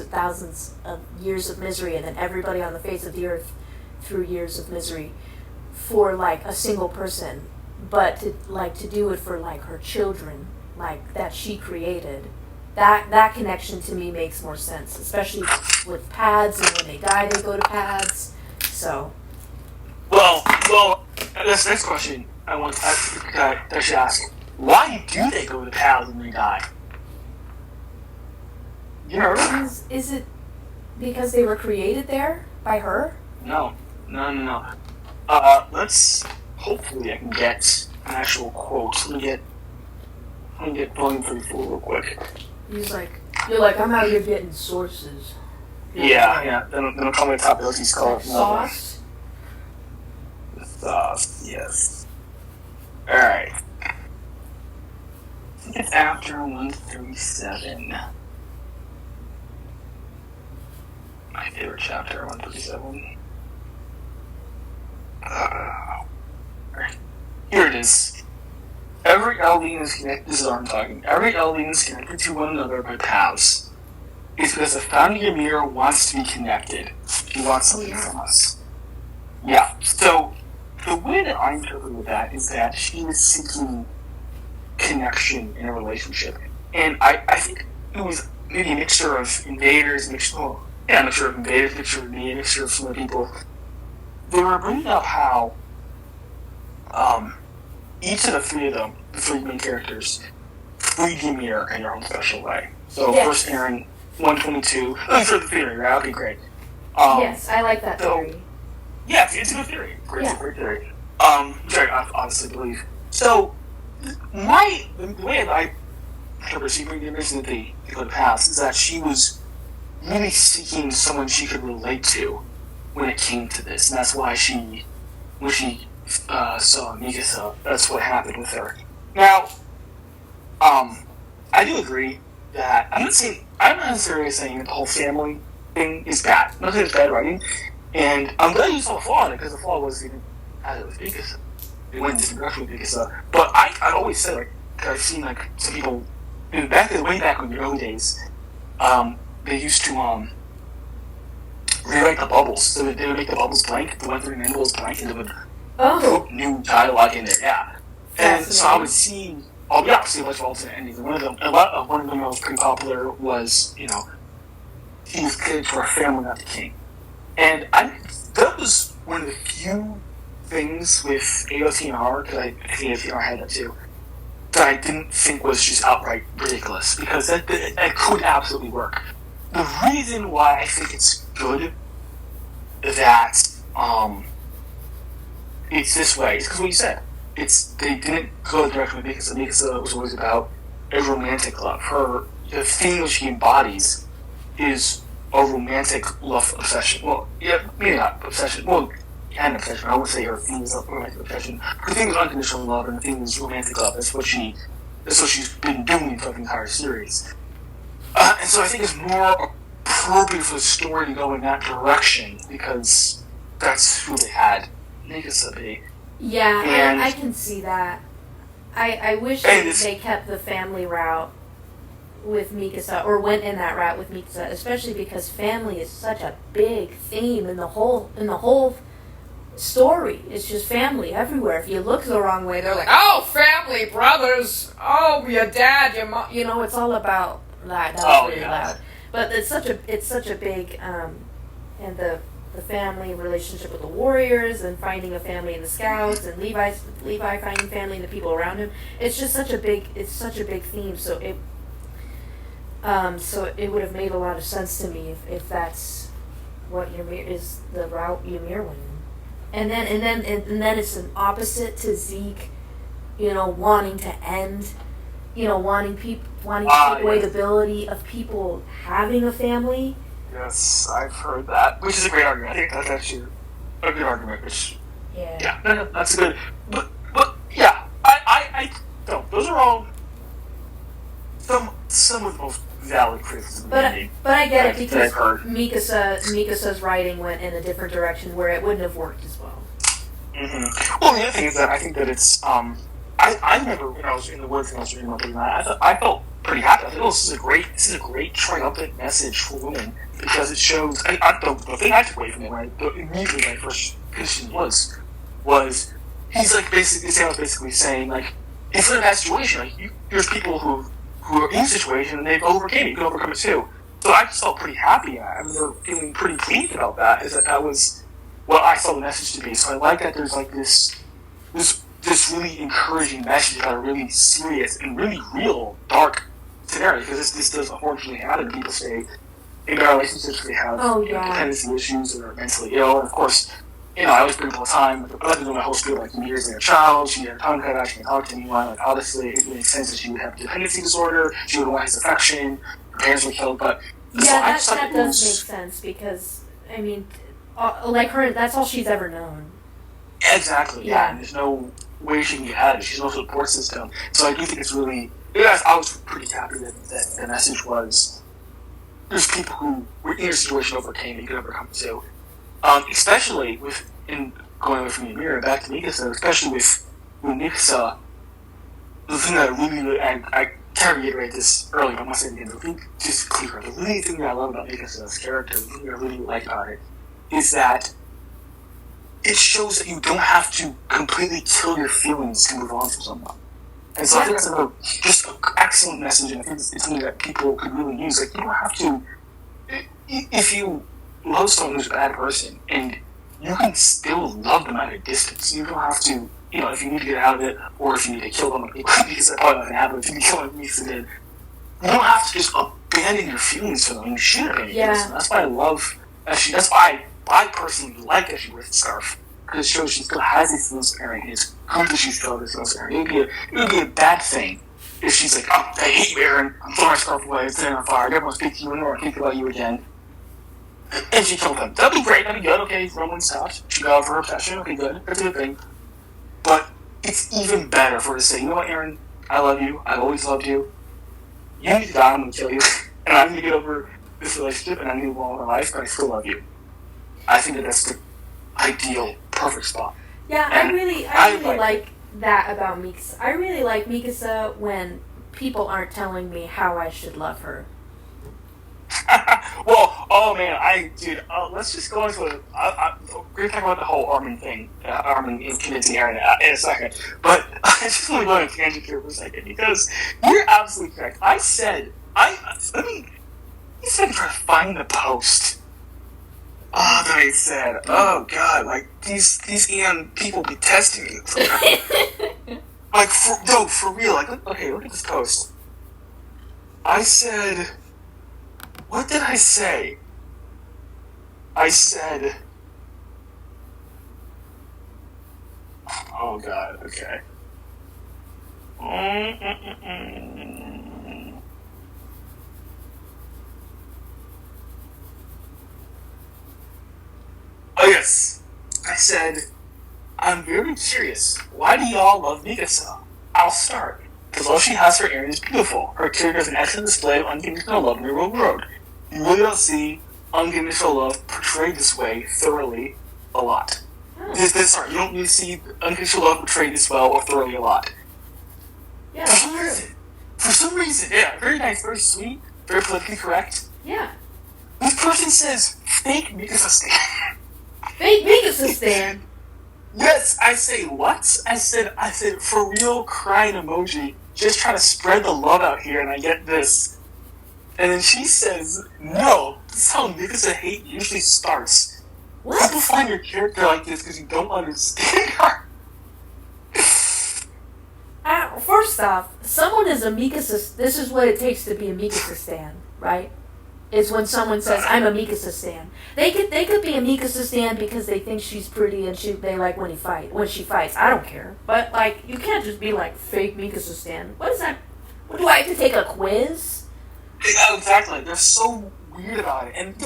of years of misery, and then everybody on the face of the earth through years of misery for a single person, but to do it for her children, that she created. That connection to me makes more sense, especially with pads, and when they die they go to pads. So well, this next question I should ask: why do they go to pads when they die? You know, is it because they were created there by her? No. Hopefully I can get an actual quote. Let me get volume 34 real quick. You're like, I'm out here getting sources. Yeah. Then I'll call my top of these called Sauce? Sauce, yes. Alright. I think it's after 137. My favorite chapter, 137. Here it is. Every Eldian is connected. This is what I'm talking. Every Eldian is connected to one another by paths. It's because the founding Ymir wants to be connected. He wants something from us. Yeah. So the way that I interpreted that is that she was seeking connection in a relationship, and I think it was maybe a mixture of invaders, a mixture of invaders, a mixture of me, a mixture of some other people. They were bringing up how each of the three main characters, freed Ymir in their own special way. So first Eren, 122. Let me throw the theory, right? Okay, great. Yes, I like that theory. Yeah, it's a good theory. Great theory. Which I honestly believe. So, the way that I interpret the image that they go to pass is that she was really seeking someone she could relate to when it came to this, and that's why when she saw Mikasa, that's what happened with her. Now, I do agree that I'm not necessarily saying that the whole family thing is bad. I'm not saying it's bad writing, and I'm glad you saw a flaw in it, because the flaw was even as it was Mikasa. It went in different direction with Mikasa. But I've always said, I've seen some people way back in the early days, they used to rewrite the bubbles. So they would make the bubbles blank, the 139 bubbles blank, and they would put new dialogue in there. Yeah. And so I would see a bunch of alternate endings. And one of them that was pretty popular was, he was created for a family, not the king. And that was one of the few things with AOTNR, because I think AOTNR had that too, that I didn't think was just outright ridiculous, because that could absolutely work. The reason why I think it's good that it's this way is because what you said. They didn't go the direction with Mikasa. Mikasa was always about a romantic love. the theme which he embodies is a romantic love obsession. Well, yeah, maybe not obsession. Well, an obsession. I won't say her theme is a romantic obsession. Her theme is unconditional love, and the theme is romantic love. That's what she's been doing for the entire series. And so I think it's more appropriate for the story to go in that direction because that's who they had Mikasa be. Yeah, and I can see that. I wish they kept the family route with Mikasa, or went in that route with Mikasa, especially because family is such a big theme in the whole story. It's just family everywhere. If you look the wrong way, they're like, "Oh, family, brothers. Oh, your dad, your mom." You know, it's all about that. That was really loud. But it's such a big and the family relationship with the warriors and finding a family in the scouts and Levi finding family in the people around him. It's just such a big theme. So it would have made a lot of sense to me if that's what Ymir is, the route Ymir went in. And then it's an opposite to Zeke, wanting to end, wanting to take away the ability of people having a family. Yes, I've heard that, which is a great argument. I think that's actually a good argument. Which, no, that's good. But yeah, I don't. Those are all some of the most valid criticisms. But I get it because Mikasa's writing went in a different direction where it wouldn't have worked as well. Mm-hmm. Well, the other thing is that I think that it's I remember when I was in the woods and I was reading about that, I felt pretty happy. I thought, this is a great triumphant message for women because it shows. The thing I took away from it, immediately my first question was he's like basically saying like, if you're in that situation, like there's people who are in a situation and they've overcame it, you can overcome it too. So I just felt pretty happy. I remember feeling pretty pleased about that. Is that was what I saw the message to be. So I like that there's like this really encouraging message about a really serious and really real dark scenario, because this does unfortunately happen. People stay in bad relationships, they have dependency issues, or are mentally ill, and of course, I always bring up all the time, like, other than my whole spiel, like, Mir's their child, she had a tongue cut out, she can't talk to anyone, like, obviously, it makes sense that she would have dependency disorder, she would want his affection, her parents were killed, but... that does make sense, because, I mean, like her, that's all she's ever known. Exactly, and there's no way she can get out of it, she's no support system, so I do think it's really... I was pretty happy that the message was there's people who were in a situation overcame it, you can overcome it too. Especially in going away from Ymir back to Mikasa, especially with Mikasa, the thing that I can't reiterate this earlier, but I must say it again, the thing just clear, the really thing that I love about Mikasa's character, the thing that I really like about it, is that it shows that you don't have to completely kill your feelings to move on from someone. And so I think that's just an excellent message, and I think it's something that people could really use. Like, you don't have to, if you love someone who's a bad person, and you can still love them at a distance. You don't have to, if you need to get out of it, or if you need to kill them, because that's probably not going to happen if you kill them, you don't have to just abandon your feelings for them. You should abandon your feelings. That's why I love, that's why I personally like that she wears the scarf. Because it shows she still has these feelings for Eren. It's good that she still has these feelings for Eren. It would be a bad thing if she's like, I hate you, Eren. I'm throwing my scarf away. It's setting on fire. I never want to speak to you anymore. I think about you again. And she killed him. That'd be great. That'd be good. Okay, Roman stopped. She got over her obsession. Okay, good. That's a good thing. But it's even better for her to say, you know what, Eren? I love you. I've always loved you. You need to die. I'm going to kill you. And I'm going to get over this relationship, and I'm going to move on with my life, but I still love you. I think that's the ideal, perfect spot. Yeah, I really like that about Mikasa. I really like Mikasa when people aren't telling me how I should love her. Well, oh man, let's just go into it. We're going to talk about the whole Armin thing, Armin convincing Eren in a second. But I just want to go on a tangent here for a second, because you're absolutely correct. Let me try to find the post. Oh, that I said, oh god, like, these EM people be testing me. Like, for real, like, okay, look at this post. I said, what did I say? I said, oh god, okay. Oh, yes. I said, I'm very curious. Why do y'all love Mikasa? I'll start. The love she has for Eren is beautiful. Her character is an excellent display of unconditional love in the real world. You really don't see unconditional love portrayed this way thoroughly a lot. You don't really see unconditional love portrayed this well or thoroughly a lot. Yeah, For some reason, yeah, very nice, very sweet, very politically correct. Yeah. This person says, fake Mikasa stan. Fake Mikasa stan? Yes, I say, what? I said, for real crying emoji, just trying to spread the love out here, and I get this. And then she says, no, this is how Mikasa hate usually starts. What? People find your character like this because you don't understand her. First off, someone is a Mikasa. This is what it takes to be a Mikasa stan, right? Is when someone says, "I'm a Mikasa stan." They could be a Mikasa stan because they think she's pretty and they like when she fights. I don't care, but like you can't just be like fake Mikasa stan. What is that? What, do I have to take a quiz? Yeah, exactly. They're so weird about it, and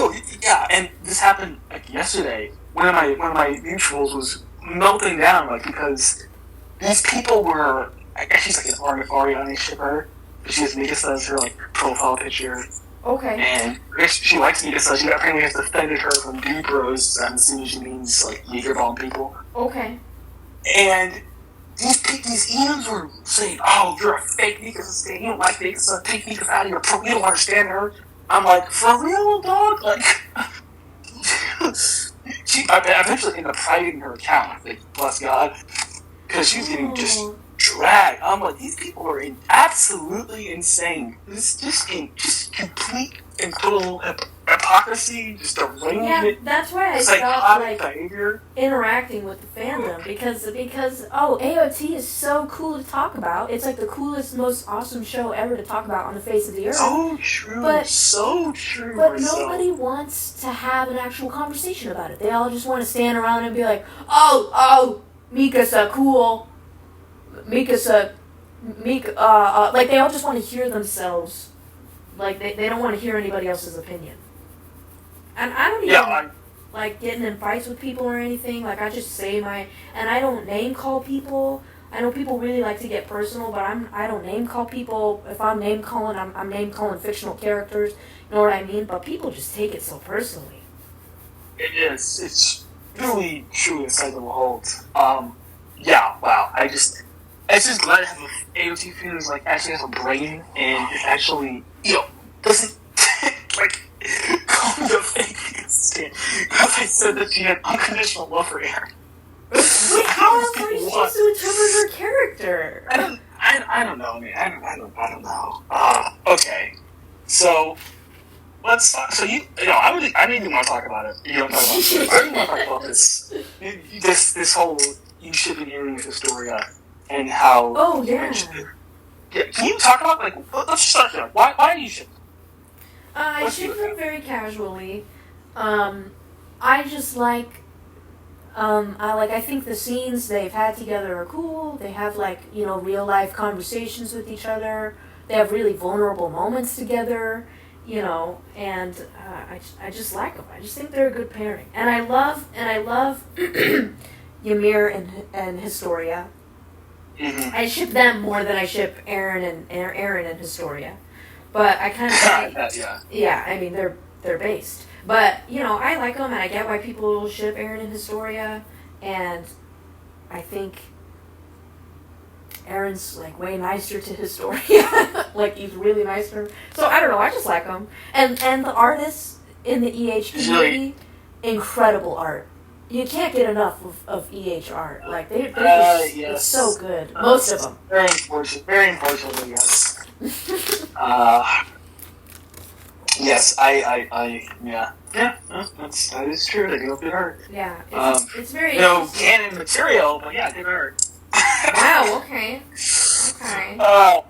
and this happened like yesterday. One of my mutuals was melting down like because these people were. I guess she's like an Ariana shipper. She has Mikasa as her like profile picture. Okay. And I guess she likes Mikasa. She apparently has defended her from dude bros. I'm assuming she means like Jaeger bomb people. Okay. And these emails were saying, "Oh, you're a fake Mikasa stan. You don't like Mikasa. Take Mikasa out of your pro. You don't understand her." I'm like, for real, dog? Like, I eventually ended up hiding her account. Like, bless God, because she was getting just drag. I'm like, these people are absolutely insane. This just complete and total hypocrisy, just arrangement. Yeah, that's why I stopped like behavior. Interacting with the fandom because AOT is so cool to talk about. It's like the coolest, most awesome show ever to talk about on the face of the earth. So true, so true. But nobody wants to have an actual conversation about it. They all just want to stand around and be like, oh, Mikasa, cool. Mikasa, like they all just want to hear themselves. Like they don't want to hear anybody else's opinion. And I don't even like getting in fights with people or anything. Like I just say and I don't name call people. I know people really like to get personal, but I don't name call people. If I'm name calling, I'm name calling fictional characters. You know what I mean? But people just take it so personally. It is. It's really truly inside the hold. Yeah. Wow. It's just glad to have AOT feelings like actually has a brain and it actually, doesn't like call me a fake stan because I said that she had unconditional love for Eren. How else are you supposed to interpret her character? I don't know, man. I don't know. Okay, so let's talk. So I didn't even want to talk about it. You don't talk about it. I didn't want to talk about this whole you shipping Eren with Historia. And how? Oh yeah. Can you talk about let's start there. Why do you ship? I ship them very casually. I just like. I think the scenes they've had together are cool. They have real life conversations with each other. They have really vulnerable moments together. And I just like them. I just think they're a good pairing. And I love Ymir and Historia. Mm-hmm. I ship them more than I ship Eren and Historia, but I kind of yeah. I mean they're based, but I like them and I get why people ship Eren and Historia, and I think Eren's way nicer to Historia, he's really nice to her. So I don't know, I just like them, and the artists in the EH community, incredible art. You can't get enough of EH art. They're just, yes. It's so good. Most of them. Very unfortunately, yes. Yes, yeah, that is true. They do have good art. Yeah, it's very canon material, but yeah, good art. Wow. Okay. No.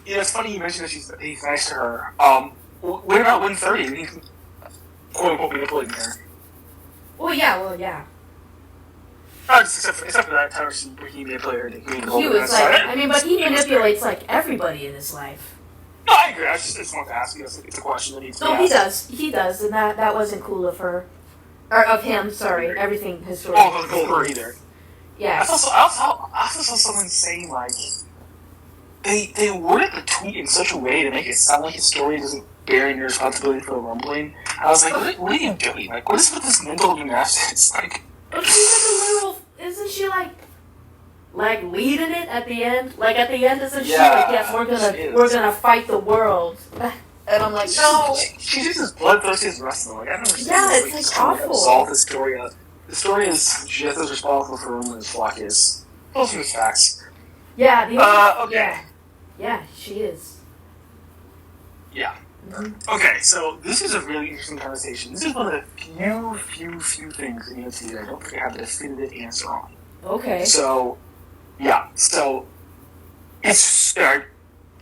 It's funny you mentioned that he's nice to her. What about 130? He's quote unquote manipulating her. Well, yeah. Except for that time he manipulated her. He was but he manipulates everybody in his life. No, I agree. I just want to ask you. It's a question that needs to be asked. He does, and that wasn't cool of her. Or of him, sorry. Everything his story. Oh, it wasn't cool of her either. Yeah. I also saw someone saying, like, they worded the tweet in such a way to make it sound like his story doesn't bear any responsibility for the rumbling. I was like, what are you doing? Like, what is with this mental gymnastics? Like, but she's like a literal. Isn't she like leading it at the end? Like at the end, isn't she like, yes, we're gonna fight the world? And I'm like, no. She's just as bloodthirsty as wrestling. Like, I don't understand. Yeah, it's like awful. Solve the story up. The story is just as responsible for rumbling as Flock is. Those are the facts. Yeah. Okay. Yeah, she is. Yeah. Okay, so this is a really interesting conversation. This is one of the few things in EOT that I don't think I have a definitive answer on. Okay. So, yeah. So, it's... I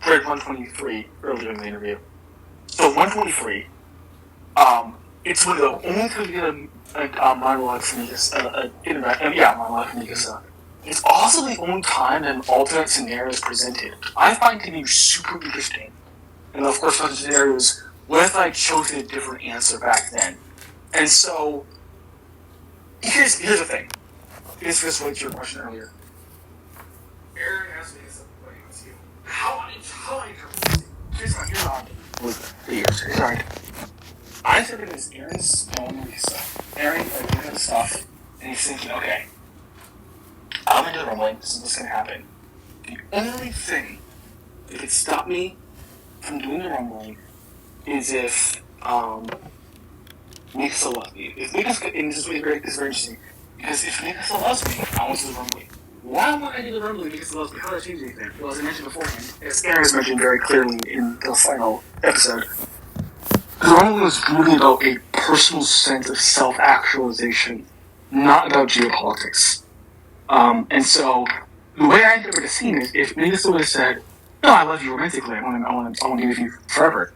read 123 earlier in the interview. So, 123, it's one of the only times we get a monologue from monologue from Mikasa. It's also the only time that an alternate scenario is presented. I find it to be super interesting. And of course, other scenarios, what if I chose a different answer back then? And so, here's the thing. This was your question earlier. Eren asked me something about you. How I interpret it. Here's the years. Here's right. I interpret it as Eren's own stuff. Eren is doing stuff, and he's thinking, okay, I'm gonna do the rumbling, this is what's gonna happen. The only thing that could stop me from doing the rumbling is if Mikasa loves me. If Mikasa, and this is very interesting, because if Mikasa loves me, I want to do the rumbling. Why would I do the rumbling if Mikasa loves me? How does that change anything? Well, as I mentioned beforehand, as Eren has mentioned very clearly in the final episode, the rumbling was really about a personal sense of self-actualization, not about geopolitics. And so, the way I interpret the scene is, if Mikasa would have said, no, I love you romantically, I want to be with you forever,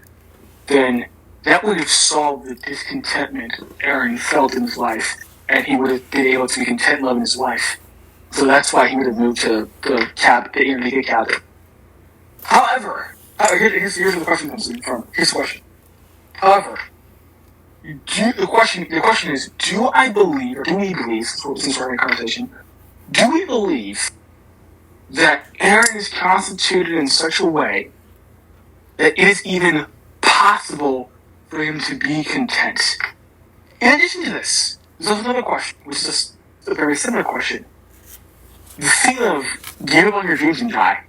then that would have solved the discontentment Eren felt in his life, and he would have been able to be content loving his wife. So that's why he would have moved to the intermediate cabin. However, here's where the question comes in from. Here's the question. However, the question is, do I believe, or do we believe, since we're having a conversation, do we believe that Eren is constituted in such a way that it is even possible for him to be content? In addition to this, there's another question, which is a very similar question. The thing of give up on your dreams and die.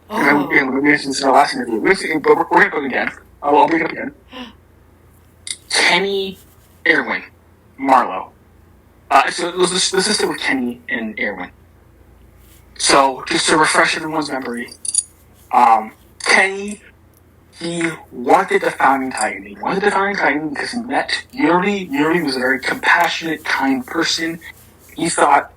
And we mentioned this in our last interview. We're going to go again. I'll bring it up again. Kenny, Erwin, Marlowe. So let's just stick with Kenny and Erwin. So, just to refresh everyone's memory, Kenny, he wanted the Founding Titan. He wanted the Founding Titan because he met Yuri. Yuri was a very compassionate, kind person. He thought,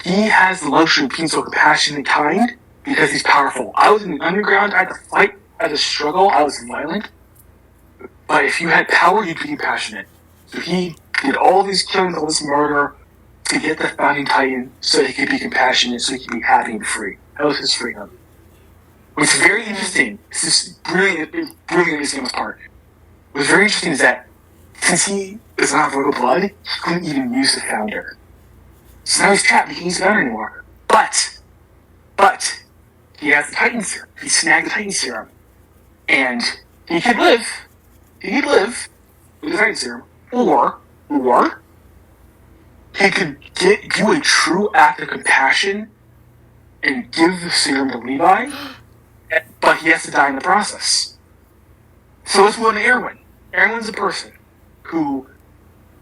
he has the luxury of being so compassionate and kind because he's powerful. I was in the underground, I had to fight, I had to struggle, I was violent. But if you had power, you'd be compassionate. So he did all these killings, all this murder, to get the Founding Titan so he could be compassionate, so he could be happy and free. That was his freedom. What's very interesting, this is brilliant interesting on his part. What's very interesting is that, since he does not have royal blood, he couldn't even use the Founder. So now he's trapped, he can't use the Founder anymore. But, he has the Titan Serum. He snagged the Titan Serum. And he could live with the Titan Serum. Or, he could do a true act of compassion and give the serum to Levi, but he has to die in the process. So let's move on to Erwin. Erwin's a person who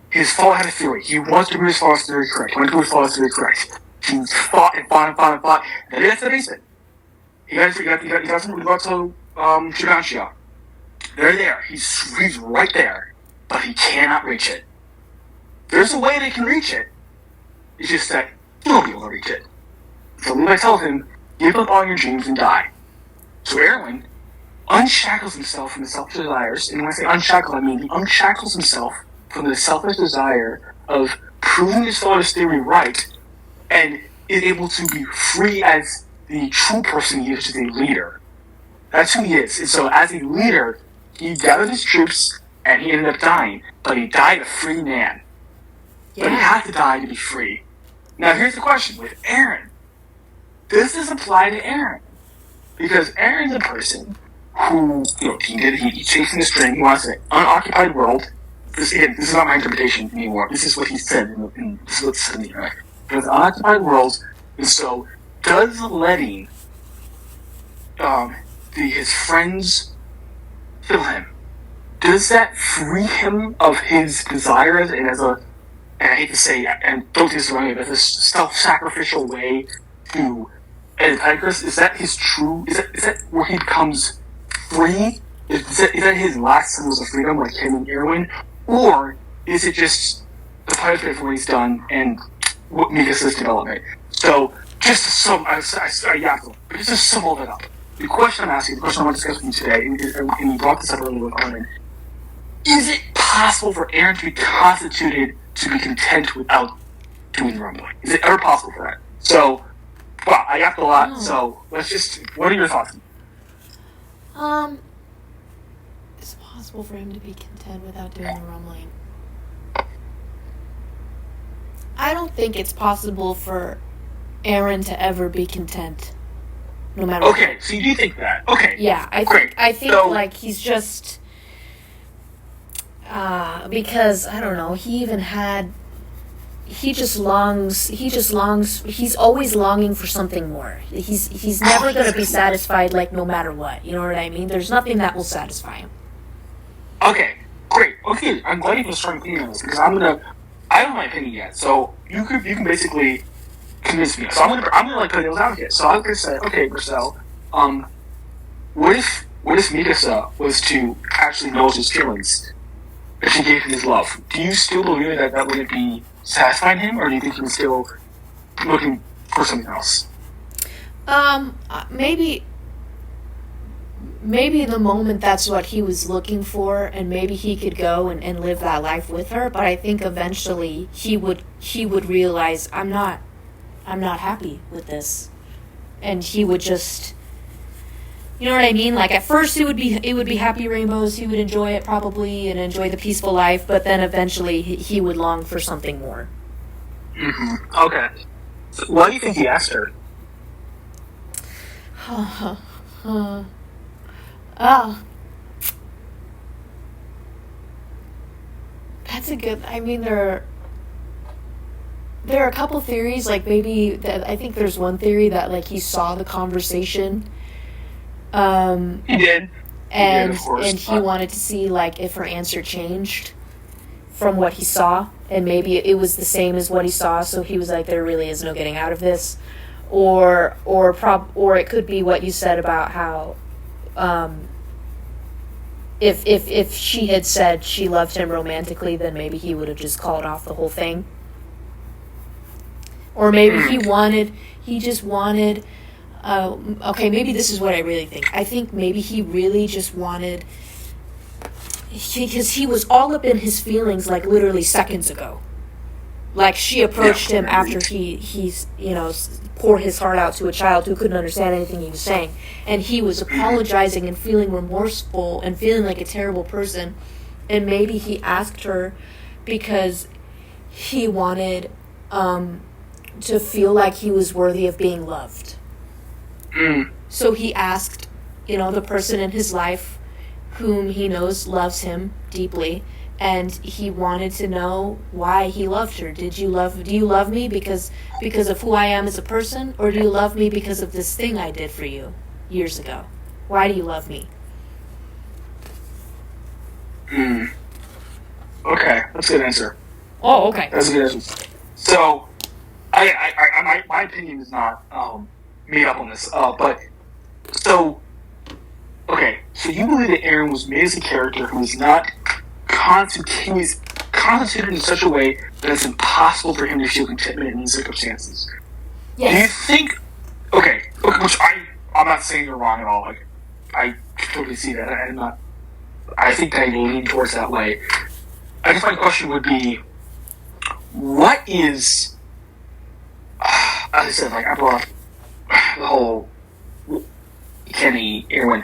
his father had a theory. He wants to be his father's theory correct. He He fought, and then he got to the basement. He got to Shiganshia. They're there. He's right there, but he cannot reach it. There's a way they can reach it. It's just that he won't be able to reach it. So Levi tells him, give up all your dreams and die. So Erwin unshackles himself from the selfish desires, and when I say unshackle, I mean he unshackles himself from the selfish desire of proving his father's theory right, and is able to be free as the true person he is, as a leader. That's who he is. And so as a leader, he gathered his troops and he ended up dying. But he died a free man. Yeah. But he had to die to be free. Now here's the question with Eren. Does this apply to Eren? Because Eren's a person who, he's chasing the string, he wants an unoccupied world. This is not my interpretation anymore. This is what he said, this is what said in the internet. He wants an unoccupied world, and so does letting his friends kill him, does that free him of his desires and and I hate to say, and don't take this wrong, but this self-sacrificial way to end Tigris? Is that his true? Is that where he becomes free? Is that his last symbols of freedom, like him and Erwin, or is it just the punishment for what he's done and what Mikasa's development? So just to sum, but just to sum all that up. The question I'm asking, the question I want to discuss with you today, and you brought this up earlier with Armin, is it possible for Eren to be constituted to be content without doing the rumbling? Is it ever possible for that? So, well, I yapped a lot, so let's just, what are your thoughts? It's possible for him to be content without doing the rumbling. I don't think it's possible for Eren to ever be content. No matter what. Okay, so you do think that. Okay. Yeah, I think so, like, he's just because I don't know, he's always longing for something more. He's never going to be satisfied, like, no matter what. You know what I mean? There's nothing that will satisfy him. Okay, great. Okay, I'm glad you have a strong opinion on this, because I don't have my opinion yet. So you can basically convince me. So I'm gonna like play devil's advocate. So I'm gonna say, okay, Marcel, what if Mikasa was to actually know his feelings, if she gave him his love? Do you still believe that wouldn't be satisfying him, or do you think he was still looking for something else? Maybe in the moment that's what he was looking for, and maybe he could go and live that life with her. But I think eventually he would realize, I'm not happy with this, and he would just, you know what I mean? Like, at first it would be happy rainbows. He would enjoy it probably and enjoy the peaceful life, but then eventually he would long for something more. Mm-hmm. Okay. So why do you think he asked her? That's a good. I mean, there are a couple theories. Like, maybe that I think there's one theory that, like, he saw the conversation. He did. And he wanted to see, like, if her answer changed from what he saw, and maybe it was the same as what he saw. So he was like, there really is no getting out of this, or it could be what you said about how. If she had said she loved him romantically, then maybe he would have just called off the whole thing. Or maybe he just wanted, okay, maybe this is what I really think. I think maybe he really just wanted, because he was all up in his feelings, like, literally seconds ago. Like, she approached him after he's pour his heart out to a child who couldn't understand anything he was saying, and he was apologizing and feeling remorseful and feeling like a terrible person, and maybe he asked her because he wanted to feel like he was worthy of being loved. So he asked, the person in his life whom he knows loves him deeply, and he wanted to know why he loved her. Do you love me because of who I am as a person, or do you love me because of this thing I did for you years ago? Why do you love me? Okay, that's a good answer. Oh, okay. That's a good answer. So, my opinion is not made up on this, but so, okay, so you believe that Eren was made as a character who is not constituted in such a way that it's impossible for him to feel contentment in these circumstances. Yes. Do you think? Okay, which I'm not saying you're wrong at all. Like, I totally see that. I think I lean towards that way. I guess my question would be, what is? As I said, like, I brought up the whole. Kenny, Eren,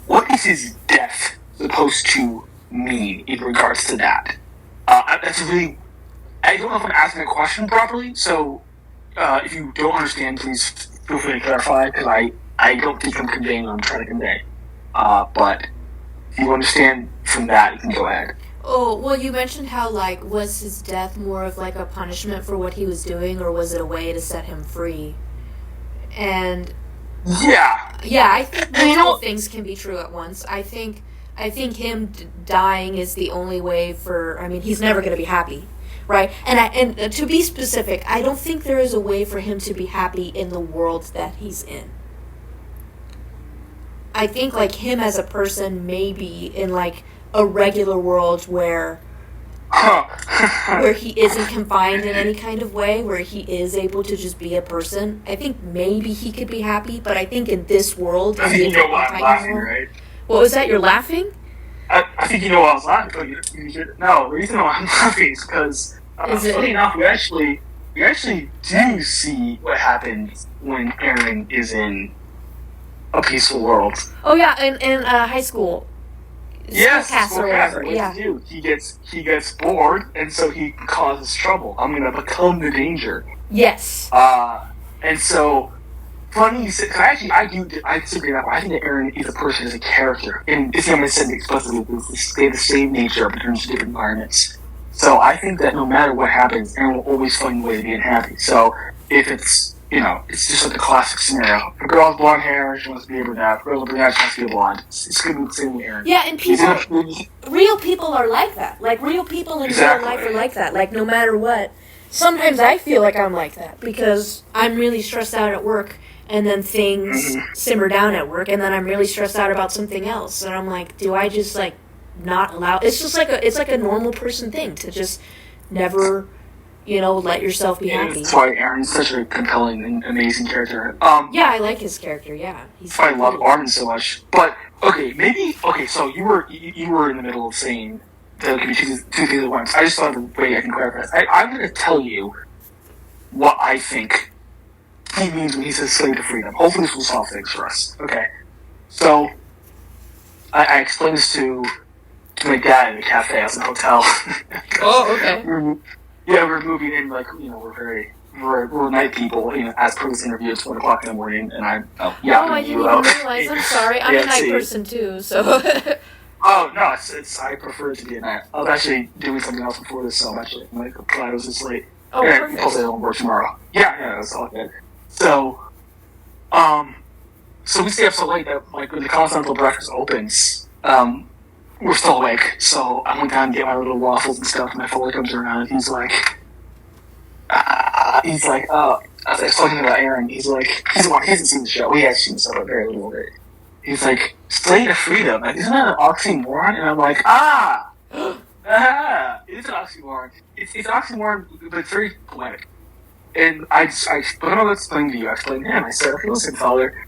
what is his death supposed to mean in regards to that? That's really... I don't know if I'm asking the question properly, so if you don't understand, please feel free to clarify, because I don't think I'm conveying what I'm trying to convey. But if you understand from that, you can go ahead. Oh, well, you mentioned how, like, was his death more of, like, a punishment for what he was doing, or was it a way to set him free? And... Yeah. Yeah, I think multiple things can be true at once. I think him dying is the only way for... I mean, he's never going to be happy, right? And to be specific, I don't think there is a way for him to be happy in the world that he's in. I think, like, him as a person maybe in, like, a regular world where he isn't confined in any kind of way, where he is able to just be a person. I think maybe he could be happy, but I think in this world, in the you know why I'm laughing, world, right? What was that? You're laughing? I think you know why I was laughing. No, the reason why I'm laughing is because, funny enough, we actually do see what happens when Eren is in a peaceful world. Oh yeah, in high school. Yes, Schoolcast or whatever. Yeah. He gets bored, and so he causes trouble. I'm gonna become the danger. Yes. And so funny you said, because I disagree with that. I think that Eren is a person as a character, and it's not said explicitly. They have the same nature, but in different environments. So I think that no matter what happens, Eren will always find a way to be unhappy. So if it's it's just like a classic scenario. If a girl has blonde hair, she wants to be a brunette. If a girl has a brunette, she wants to be a blonde. It's going to be the same with Eren. Yeah, and real people are like that. Like, real people in real life are like that. Like, no matter what. Sometimes I feel like I'm like that because I'm really stressed out at work, and then things simmer down at work, and then I'm really stressed out about something else. And I'm like, do I just, like, not allow... It's just like a normal person thing to just never... let yourself be happy. That's why Eren's such a compelling and amazing character. Yeah, I like his character, yeah. I love Armin so much. But, so you were in the middle of saying that it could be two things at once. I just thought of a way I can clarify this. I'm going to tell you what I think he means when he says slave to freedom. Hopefully this will solve things for us. Okay. So, I explained this to my dad in the cafe. I was in a hotel. Oh, okay. Yeah, we're moving in, like, we're night people, as per this interview, it's 1 o'clock in the morning, and I'm I didn't even realize, I'm sorry, I'm a night person too, so... Oh, no, I prefer it to be at night. I was actually doing something else before this, so I'm actually, glad I was this late. Oh, perfect. Plus I don't work tomorrow. Yeah, that's all good. So we stay up so late that, like, when the Continental breakfast opens, we're still awake, so I went down and get my little waffles and stuff, and my father comes around, and he's like, as I was talking about Eren, he hasn't seen the show, he has seen the show, but very little of it. He's like, slave to freedom, like, isn't that an oxymoron? And I'm like, it's an oxymoron. It's an oxymoron, but it's very poetic. And I explained to you, I explained to him, I said, okay, listen, father,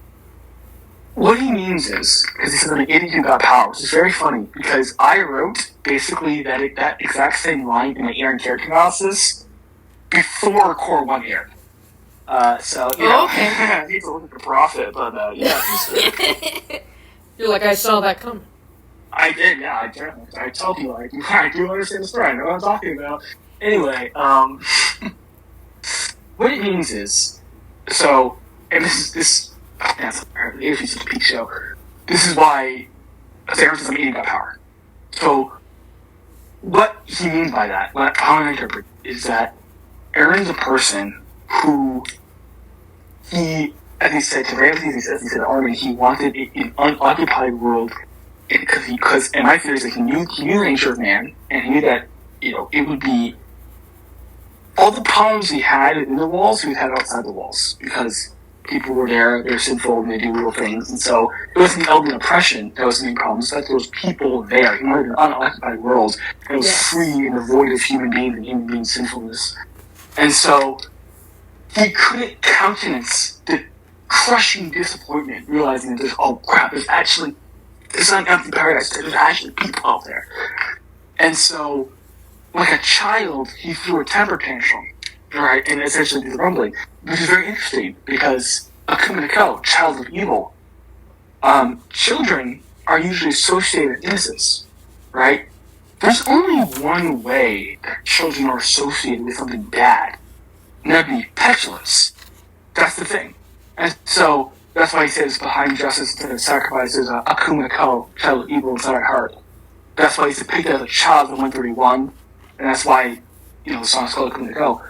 what he means is, because he said I'm an idiot who got power, which is very funny, because I wrote basically that exact same line in my Eren character analysis before Core 1 aired. Okay. He's looking for profit, but yeah. You're like, I saw that coming. I did, yeah, I definitely. I told you, I do understand the story, I know what I'm talking about. Anyway, what it means is, and this that's it's such a peak show. This is why Eren says I'm eating by power. So, what he means by that, how I interpret it, is that Eren's a person who as he said to Ramsey, he said to Armin, he wanted an unoccupied world, because and my theory is that he knew the nature of man, and he knew that it would be all the problems he had in the walls, he would have outside the walls, because people were there, they're sinful, and they do little things, and so it wasn't the Elven oppression that was the main problem, it's that there was people there. He wanted an unoccupied world that was free and devoid of human beings and human being sinfulness. And so he couldn't countenance the crushing disappointment, realizing that there's not an empty paradise, there's actually people out there. And so, like a child, he threw a temper tantrum, right, and essentially did the rumbling, which is very interesting, because Akuma Ko, child of evil. Children are usually associated with innocence, right? There's only one way that children are associated with something bad, and that'd be petulance. That's the thing. And so, that's why he says, behind justice instead of sacrifice, there's a Akuma Ko, child of evil inside our heart. That's why he's depicted as a child in 131, and that's why, the song's called Akuma Ko,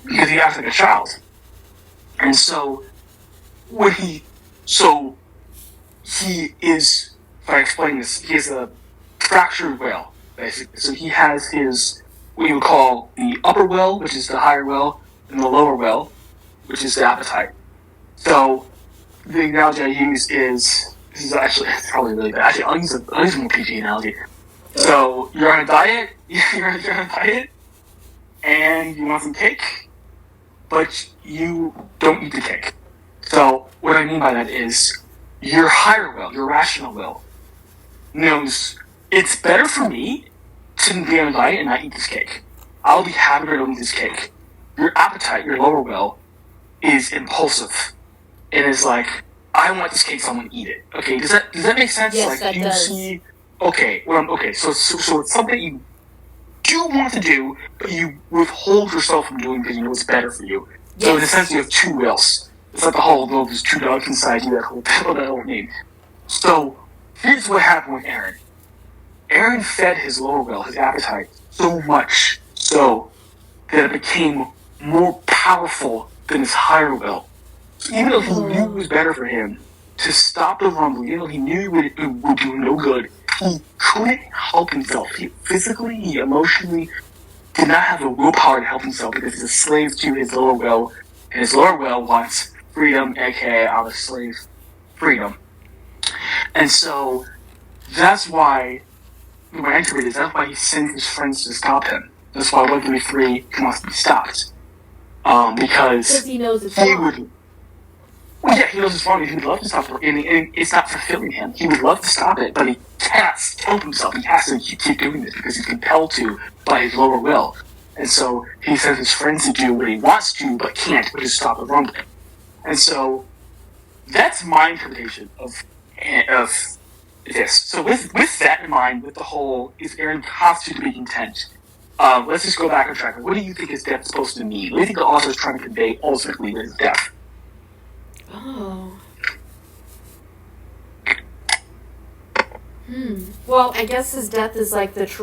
because he acts like a child. And so, he is, if I explain this, he is a fractured will, basically. So he has his, what you would call the upper will, which is the higher will, and the lower will, which is the appetite. So the analogy I use is, this is actually, it's probably really bad. Actually, I'll use a more PG analogy. So you're on a diet, and you want some cake, but you don't eat the cake. So what I mean by that is, your higher will, your rational will, knows it's better for me to be on a diet and not eat this cake. I'll be happier to eat this cake. Your appetite, your lower will, is impulsive. It is like, I want this cake, so I'm going to eat it. Okay, does that make sense? Yes, like, that you does. See, so it's something you do want to do, but you withhold yourself from doing because you know it's better for you. Yes. So in a sense, you have two wills. It's like the whole, there's two dogs inside you, that whole name. So, here's what happened with Eren. Eren fed his lower will, his appetite, so much so that it became more powerful than his higher will. So even though he knew it was better for him to stop the rumbling, even though he knew it would do no good, he couldn't help himself. He emotionally did not have the willpower to help himself because he's a slave to his lower will, and his lower will wants freedom, aka I'm a slave, freedom. And so that's why, my entry is, that's why he sends his friends to stop him. That's why 133 wants to be stopped. Because he knows it's wrong. He knows it's wrong, and he would love to stop it, and it's not fulfilling him. He would love to stop it, but he can't help himself. He has to keep doing this because he's compelled to by his lower will. And so he sends his friends to do what he wants to, but can't, which is stop the rumbling. And so that's my interpretation of this. So with that in mind, with the whole, is Eren constituted to be content? Let's just go back on track. What do you think his death is supposed to mean? What do you think the author is trying to convey ultimately with his death? Oh. Well, I guess his death is like his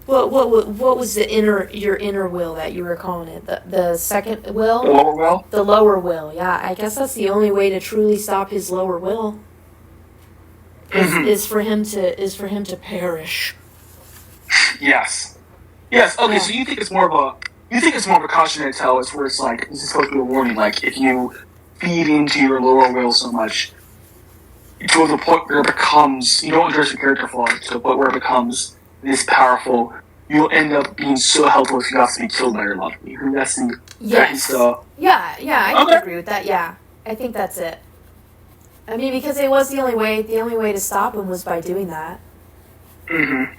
what was your inner will that you were calling it? The second will? The lower will? The lower will, yeah. I guess that's the only way to truly stop his lower will. Is for him to perish. Yes. Yes. Okay. Yeah. So you think it's more of a cautionary tale? It's where it's like, this is supposed to be a warning. Like, if you feed into your lower will so much, to the point where it becomes, you don't address your character flaws, to the point where it becomes this powerful, you'll end up being so helpless you have to be killed by your loved one. That's the yes. Yeah. I can agree with that. Yeah, I think that's it. I mean, because it was the only way to stop him was by doing that. Mm-hmm.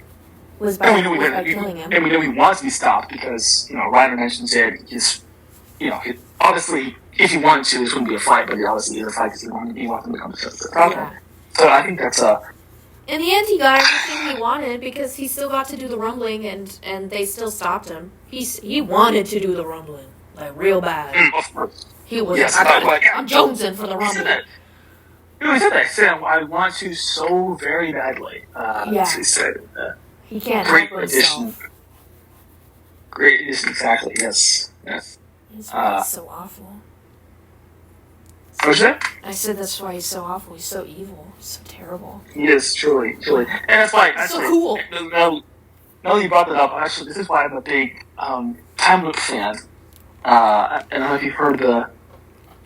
Was by killing him. And we know he wants to be stopped because, Ryder mentions it. Obviously, if he wanted to, this wouldn't be a fight, but it obviously is a fight because he wants him to become the problem. Yeah. So I think that's in the end, he got everything he wanted because he still got to do the rumbling, and they still stopped him. He wanted to do the rumbling, like, real bad. Of course. He was I'm jonesing for the rumbling. He said that. He said, I want to so very badly. Yeah. He said, he can't great help addition. himself. Great addition, exactly, yes. That's why he's so awful. What was that? I said that's why he's so awful. He's so evil. He's so terrible. He is, truly. And that's why, so cool. Now that you brought that up, actually, this is why I'm a big time loop fan. And I don't know if you've heard the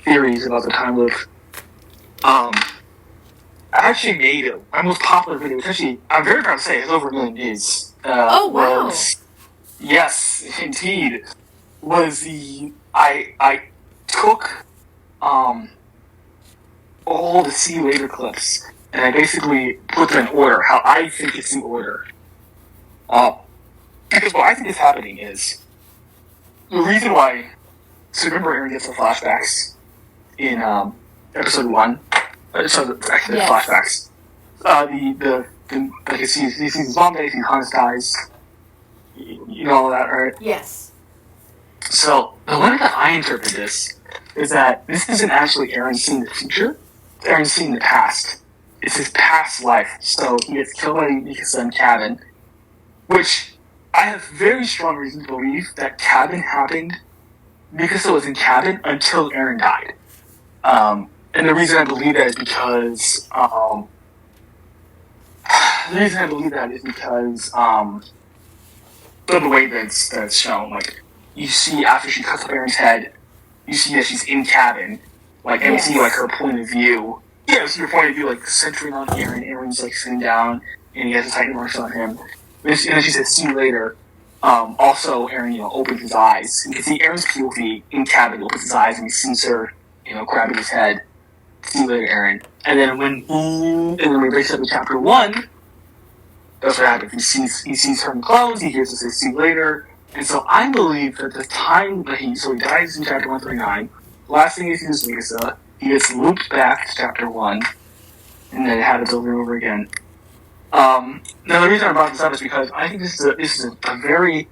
theories about the time loop. I actually made my most popular video, which actually, I'm very proud to say, has over 1 million views. Oh, wow. Yes, indeed. I took all the See You Later clips, and I basically put them in order, how I think it's in order. Because what I think is happening is, the reason why. So remember, Eren gets the flashbacks in episode 1. So actually, Yes. flashbacks. Like he sees his mom dies, he Hans dies. You know all that, right? Yes. So the way that I interpret this is that this isn't actually Eren seeing the future. It's Eren seeing the past. It's his past life. So he gets killed by Mikasa in cabin, which I have very strong reason to believe that cabin happened. Mikasa was in cabin until Eren died. And the reason I believe that is because of the way that's shown. Like, you see after she cuts off Eren's head, you see that she's in cabin, like, and Yes. you see like her point of view. Yeah, you see her point of view like centering on Eren. Eren's like sitting down, and he has a tight marks on him. And then she says, "See you later." Also, Eren, opens his eyes. You can see Eren's POV in cabin. He opens his eyes and he sees her, grabbing his head. See you later, Eren. And then when we breaks up in chapter 1, that's what happens. He sees her in clothes. He hears her say, "See you later." And so I believe that the time that he dies in chapter 139. Last thing he sees is Mikasa. He gets looped back to chapter 1, and then it happens over and over again. Now the reason I brought this up is because I think this is a very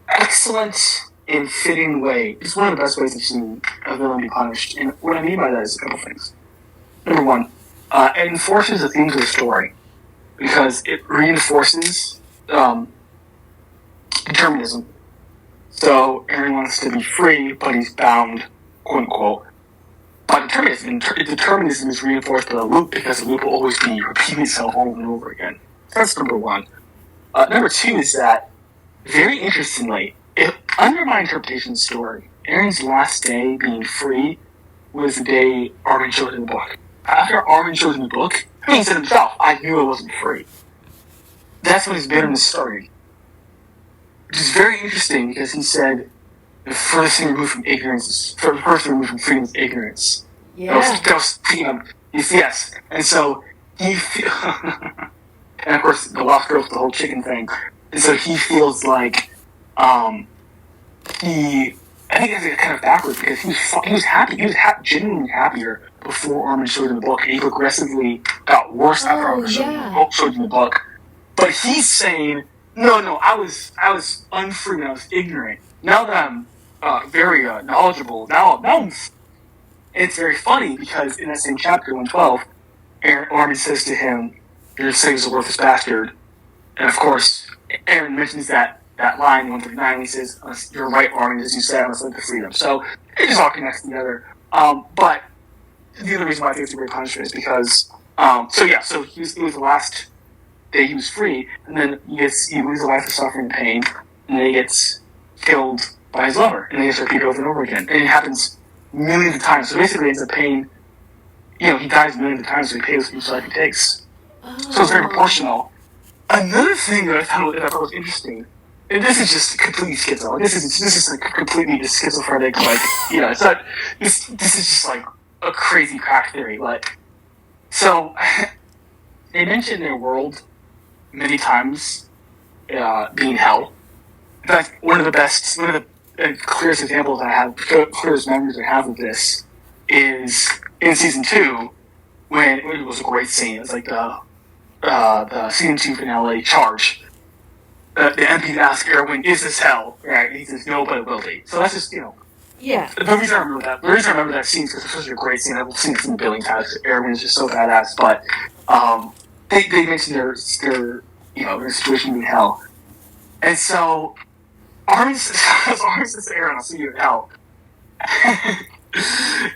excellent and fitting way. It's one of the best ways I've seen a villain be punished. And what I mean by that is a couple things. Number one, it enforces the themes of the story. Because it reinforces determinism. So Eren wants to be free, but he's bound, quote unquote, by determinism. Determinism is reinforced by the loop because the loop will always be repeating itself over and over again. That's number one. Number two is that, very interestingly, under my interpretation of the story, Eren's last day being free was the day Armin showed in the book. After Armin showed in the book, he said himself, "I knew I wasn't free." That's when his bitterness started. Which is very interesting because he said, the furthest thing removed from ignorance freedom is ignorance. Yeah. That was yes. And so he and of course the lost girl's the whole chicken thing. And so he feels like I think it's kind of backwards because he was happy. He was genuinely happier before Armin showed him the book. And he progressively got worse after Armin showed him the book. But he's saying, no, I was unfree when I was ignorant. Now that I'm very knowledgeable, now I'm. It's very funny because in that same chapter 112, Armin says to him, "Your slave is a worthless bastard," and of course, Eren mentions that line in 139 when he says, "You're right, Armin, as you said, I must live for freedom." So it just all connects together. But the other reason why I think it's a great punishment is because, so it was the last day he was free, and then he lives a life of suffering and pain, and then he gets killed by his lover, and then he gets repeated over and over again, and it happens millions of times. So basically, he ends up paying. He dies millions of times, so he pays each life he takes. Oh. So it's very proportional. Another thing that I thought was interesting. And this is just completely schizo. This is like completely just schizophrenic. Like, it's not. This is just like a crazy crack theory. Like, so they mention their world many times being hell. In fact, one of the clearest examples I have, clearest memories I have of this is in season 2 when it was a great scene. It was like the season 2 finale charge. The MP asks Erwin, "Is this hell?" Right? And he says, "No, but it will be." So that's just, Yeah. The reason I remember that scene is because it's such a great scene. I've seen it in a billion times. Erwin is just so badass. But they mentioned their situation being hell. And so Armin says to Eren, "I'll see you in hell."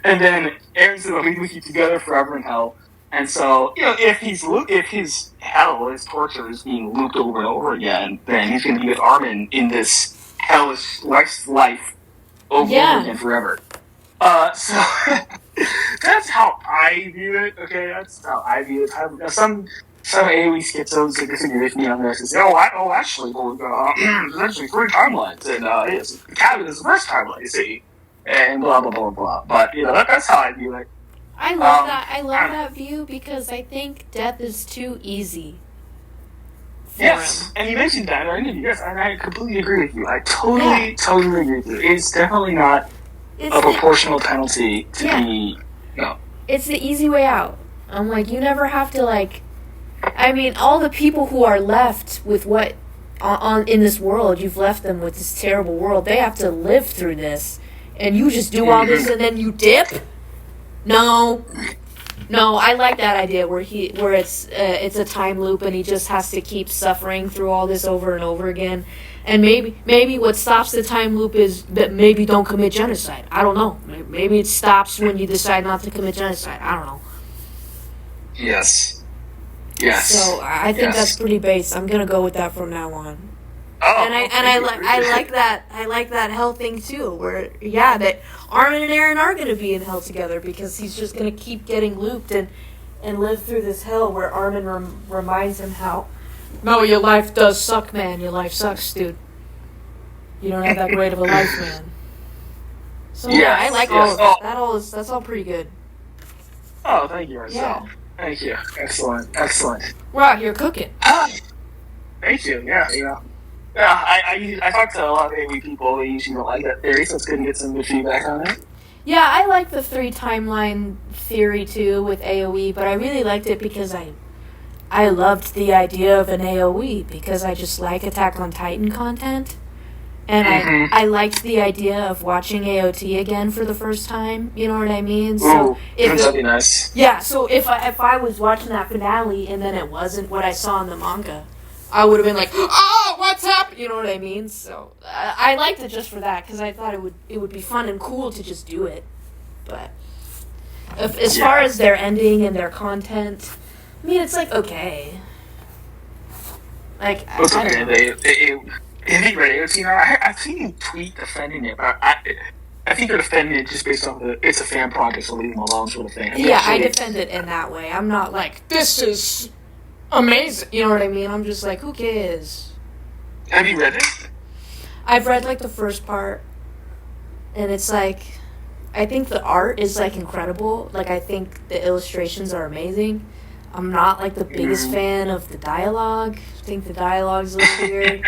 And then Eren says, "We will keep together forever in hell." And so, if his hell, his torture is being looped over and over again, then he's going to be with Armin in this hellish life over and over again forever. So that's how I view it. Okay, that's how I view it. Some AoE schizos that disagree with me on this and say, actually, there's actually 3 timelines, and the cabin is the first timeline, you see, and blah blah blah blah. But that's how I view it. I love that. I love that view because I think death is too easy for yes, him. and you mentioned that in our interview. Yes, and I completely agree with you. I totally agree with you. It's definitely not a proportional penalty to be. No. It's the easy way out. I'm like, you never have to like. I mean, all the people who are left with what on in this world, you've left them with this terrible world. They have to live through this, and you just do all this and then you dip. No, I like that idea where it's a time loop and he just has to keep suffering through all this over and over again. And maybe what stops the time loop is that maybe don't commit genocide. I don't know. Maybe it stops when you decide not to commit genocide. I don't know. Yes. So I think that's pretty base. I'm gonna go with that from now on. Oh, and I like that. I like that hell thing too. Where that Armin and Eren are gonna be in hell together because he's just gonna keep getting looped and live through this hell where Armin reminds him how. No, your life does suck, man. Your life sucks, dude. You don't have that great of a life, man. So I like all of that. That's all pretty good. Oh, thank you, Marcel. Yeah. Thank you. Excellent. Wow, you're cooking. Thank you. Yeah. I talk to a lot of AOE people. They usually don't like that theory, so it's good to get some good feedback on it. Yeah, I like the 3 timeline theory too with AOE, but I really liked it because I loved the idea of an AOE because I just like Attack on Titan content. And I liked the idea of watching AOT again for the first time. You know what I mean? So that'd be nice. Yeah, so if I was watching that finale and then it wasn't what I saw in the manga, I would have been like, oh, what's happening? You know what I mean? So I liked it just for that because I thought it would be fun and cool to just do it. But as far as their ending and their content, I mean, it's like okay. Like it's okay. Have you read AOT now? I've seen you tweet defending it, but I think you're defending it just based on it's a fan project, so leave them alone sort of thing. I defend it in that way. I'm not like, this is amazing. You know what I mean? I'm just like, who cares? Have you read it? I've read, like, the first part, and it's like, I think the art is, like, incredible. Like, I think the illustrations are amazing. I'm not, like, the biggest fan of the dialogue. I think the dialogue's a little weird.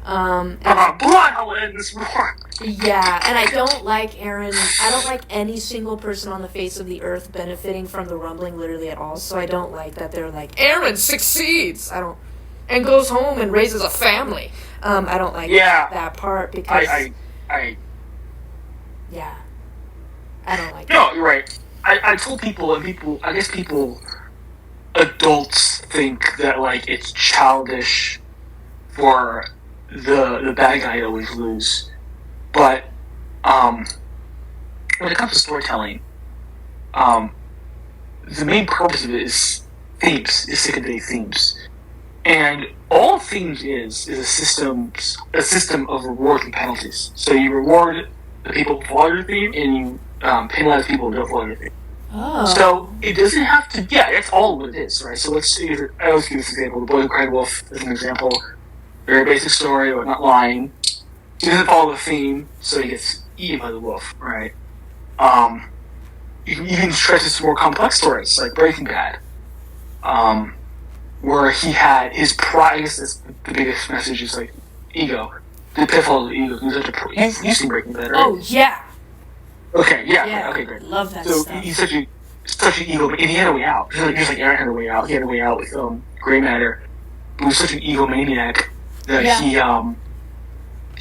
Blood, I'll end this war. Yeah, and I don't like Eren. I don't like any single person on the face of the earth benefiting from the rumbling literally at all. So I don't like that they're like, Eren succeeds. And goes home and raises a family. I don't like that part because I don't like. No, you're right. I told people, I guess adults think that like it's childish for the bad guy to always lose, but when it comes to storytelling, the main purpose of it is themes, is secondary themes, and all themes is a system of rewards and penalties. So you reward the people who follow your theme, and you penalize people who don't follow your theme. Oh. So it doesn't have to. Yeah, that's all what it is, right? So I always give this example: The Boy Who Cried Wolf as an example. Very basic story, but not lying. He doesn't follow the theme, so he gets eaten by the wolf, right? You can even stretch to some more complex stories, like Breaking Bad, where he had his pride. I guess that's the biggest message is like ego. The pitfall of ego. You've seen Breaking Bad, right? Oh yeah. Okay, yeah. Okay, great. Love that so stuff. He's such an ego, and he had a way out. Just like Eren had a way out. He had a way out with Grey Matter. He was such an egomaniac that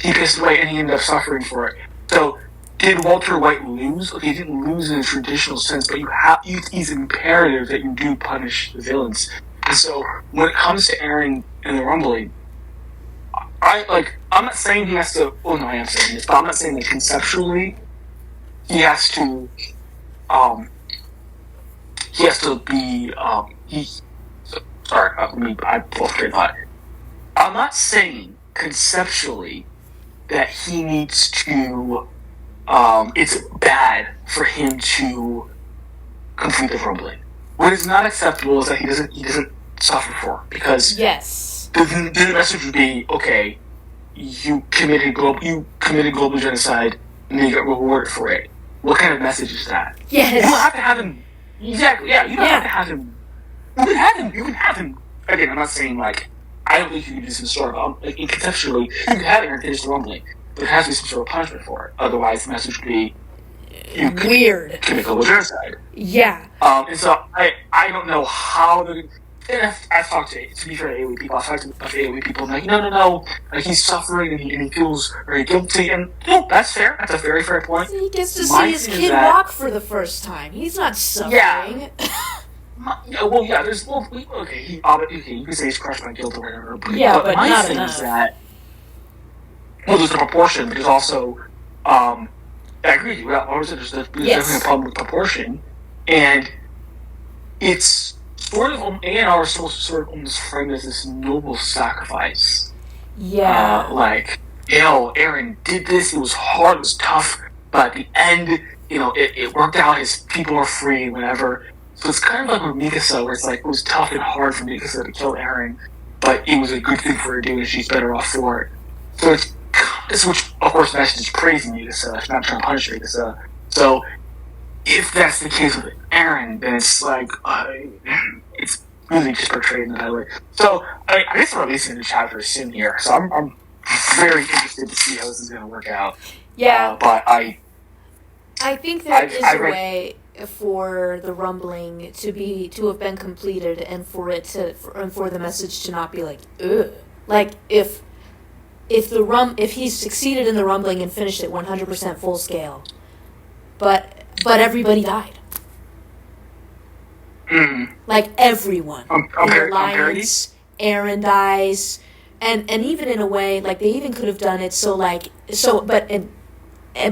he pissed away and he ended up suffering for it. So, did Walter White lose? Okay, he didn't lose in a traditional sense, but it's imperative that you do punish the villains. And so, when it comes to Eren and the Rumbling, I'm not saying he has to. Well, no, I am saying this, but I'm not saying that conceptually he has to. He has to be. Sorry, I lost train of thought. I'm not saying conceptually that he needs to. It's bad for him to complete the rumbling. What is not acceptable is that he doesn't suffer for, because the message would be, okay, you committed global genocide and you got rewarded for it. What kind of message is that? Yes. You don't have to have him. Exactly. Yeah. You don't have to have him. You can have him. Again, I'm not saying like. I don't think you can do some sort of conceptually you can have Eren finish the rumbling, but there has to be some sort of punishment for it. Otherwise, the message would be weird. Commit global genocide. Yeah. And so I don't know how the. And I've talked to be fair to AoE people, I've talked to a bunch of AoE people, and like, no, like, he's suffering and he feels very guilty, and that's fair, that's a very fair point. He gets to see his kid walk for the first time. He's not suffering. Yeah. You can say he's crushed by guilt or whatever, but my thing is that, there's the proportion, but there's also, I agree with you, there's definitely a problem with proportion, and it's sort of, A&R is sort of almost framed as this noble sacrifice. Yeah. Eren did this, it was hard, it was tough, but at the end, it worked out, his people are free, whatever. So it's kind of like with Mikasa, where it's like, it was tough and hard for Mikasa to kill Eren, but it was a good thing for her to do, and she's better off for it. So it's which, of course, message is praising Mikasa, it's not trying to punish Mikasa. So, if that's the case with Eren, then it's like, it's really just portrayed in that way. So, I guess we're releasing the chapter soon here, so I'm very interested to see how this is going to work out. Yeah. But I think there is a way for the rumbling to have been completed, and for the message to not be like, ugh. Like, if he succeeded in the rumbling and finished it 100% full scale, but everybody died. Like, everyone. In the Alliance, Eren dies, and even in a way, like, they even could have done it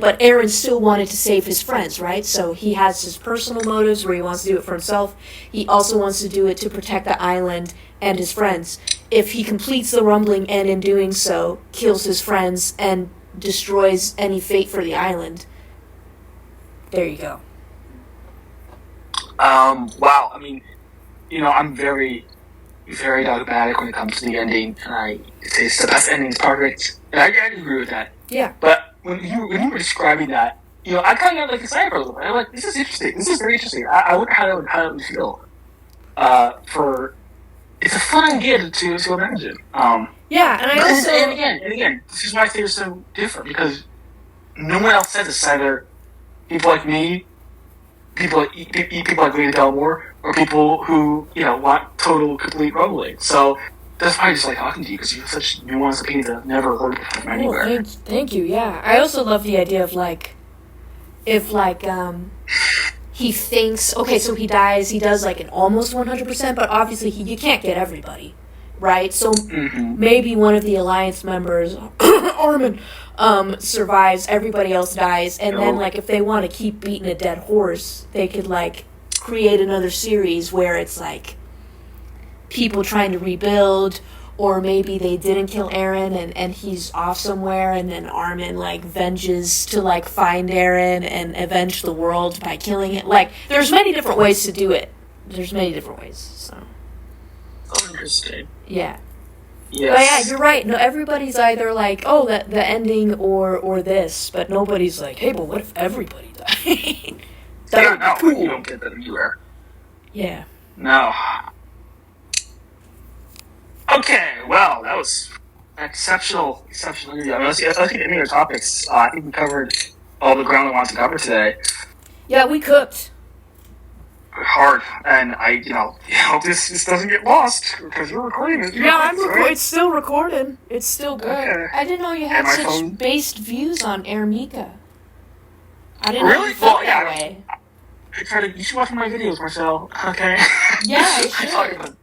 but Eren still wanted to save his friends, right? So he has his personal motives where he wants to do it for himself. He also wants to do it to protect the island and his friends. If he completes the rumbling and in doing so kills his friends and destroys any fate for the island, there you go. Wow. I mean, I'm very, very dogmatic when it comes to the ending, and I say it's the best ending, it's perfect. And I agree with that. Yeah. But when you were describing that, I kind of got excited for a little bit. I'm like, this is interesting. This is very interesting. I wonder how that would feel. It's a fun idea to imagine. Yeah, and I also and again, this is why I think it's so different, because no one else says this. Either people like me, people like Lady Delmore, or people who want total complete rumbling. So that's why I just like talking to you, because you have such nuanced opinions that I've never heard from anywhere. Thank you. Yeah, I also love the idea of if he thinks, okay, so he dies, he does an almost 100%, but obviously you can't get everybody, right? So maybe one of the Alliance members, Armin, survives, everybody else dies, and then if they want to keep beating a dead horse, they could create another series where it's people trying to rebuild, or maybe they didn't kill Eren and he's off somewhere, and then Armin venges to find Eren and avenge the world by killing it. There's many different ways to do it. So. Oh, interesting. Yeah. Yes. But yeah, you're right. No, everybody's either the ending or this, but nobody's hey, but what if everybody died? Cool. You don't get that anywhere. Yeah. No. Okay, well, that was an exceptional interview. I mean, let's get into our topics. I think we covered all the ground we wanted to cover today. Yeah, we cooked. Hard, and I hope this doesn't get lost, because we're recording it. Yeah, I'm recording. It's still recording. It's still good. Okay. I didn't know you had such based views on Air Mika. I didn't know you felt that way. You should watch my videos, Marcel. Okay. Yeah, I should.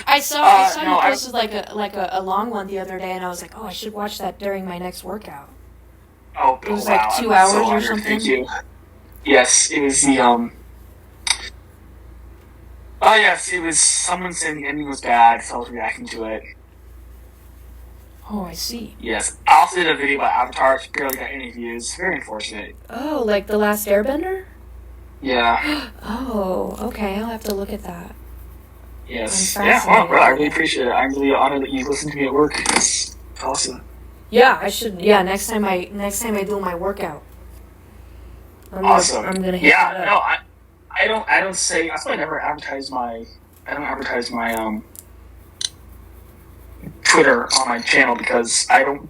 I saw you posted a long one the other day, and I was like, oh, I should watch that during my next workout. Oh, it was 2 hours or something. Thank you. Yes, it was the Oh yes, it was someone saying the ending was bad, so I was reacting to it. Oh, I see. Yes, I also did a video about Avatar. It barely got any views. Very unfortunate. Oh, The Last Airbender? Yeah. Oh, okay. I'll have to look at that. Yes. Yeah, well, I really appreciate it. I'm really honored that you listened to me at work. It's awesome. Yeah, I should. Yeah, next time I do my workout. Awesome. I'm gonna hit that up. No, I don't say. That's why I never advertise my. I don't advertise my Twitter on my channel because I don't.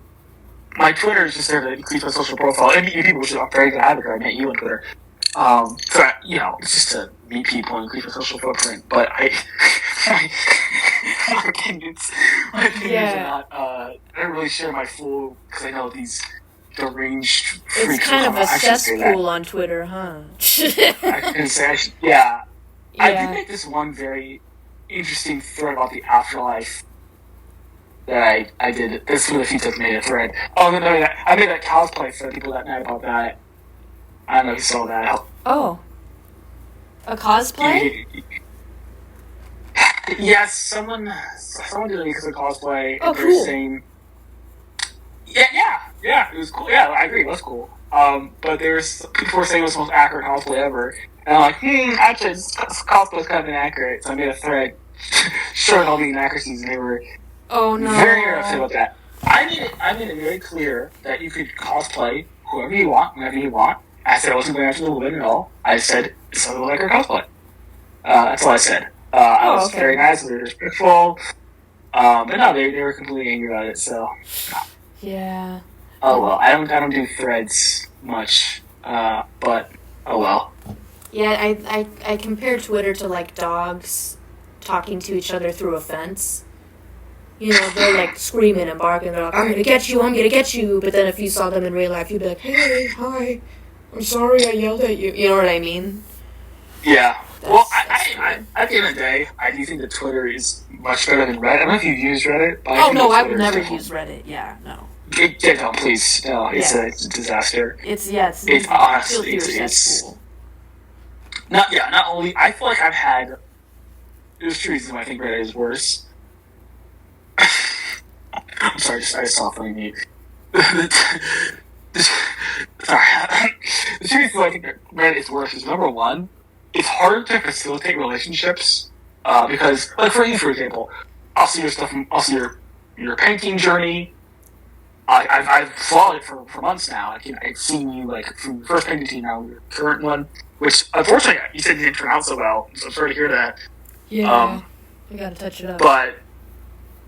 My Twitter is just there to increase my social profile and meet people, which is very glad because I met you on Twitter. So it's just to meet people and increase my social footprint. But my opinions are not. I don't really share my full because I know these deranged freaks. It's kind of a cesspool on Twitter, huh? I can say, yeah. I did make this one very interesting thread about the afterlife that I did. This is one of the few times I made a thread. Oh, no, I made that cosplay for people that night about that. I don't know if you saw that. Oh. A cosplay? Yes, someone did it because of cosplay. Oh, cool. Saying, yeah, it was cool. Yeah, I agree, it was cool. But people were saying it was the most accurate cosplay ever. And I'm like, actually, this cosplay is kind of inaccurate. So I made a thread showing all the inaccuracies, and they were very upset about that. I made it very clear that you could cosplay whoever you want, whenever you want. I said I wasn't going after the women at all. I said it's something like her cosplay. That's all I said. I was very nice, very respectful. But no, they were completely angry about it. So yeah. Oh well, I don't do threads much. But oh well. Yeah, I compare Twitter to like dogs talking to each other through a fence. They're like screaming and barking. They're like, I'm gonna get you. But then if you saw them in real life, you'd be like, hey, hi. I'm sorry I yelled at you. You know what I mean? Yeah. Well, I at the end of the day, I do think that Twitter is much better than Reddit. I don't know if you've used Reddit. But I would never use Reddit. Yeah, no. No, please. No, it's a disaster. It's honestly, it's not only, I feel like I've had, there's two reasons why I think Reddit is worse. I'm sorry, I just saw something mute. Sorry. The two reasons why I think Reddit is worse is, number one, it's harder to facilitate relationships, because, like for you, for example, I'll see your stuff, I'll see your painting journey. I've followed it for months now. I've seen you, like, from your first painting to now, your current one, which, unfortunately, you said didn't turn out so well, so I'm sorry to hear that. Yeah, I gotta touch it up. But,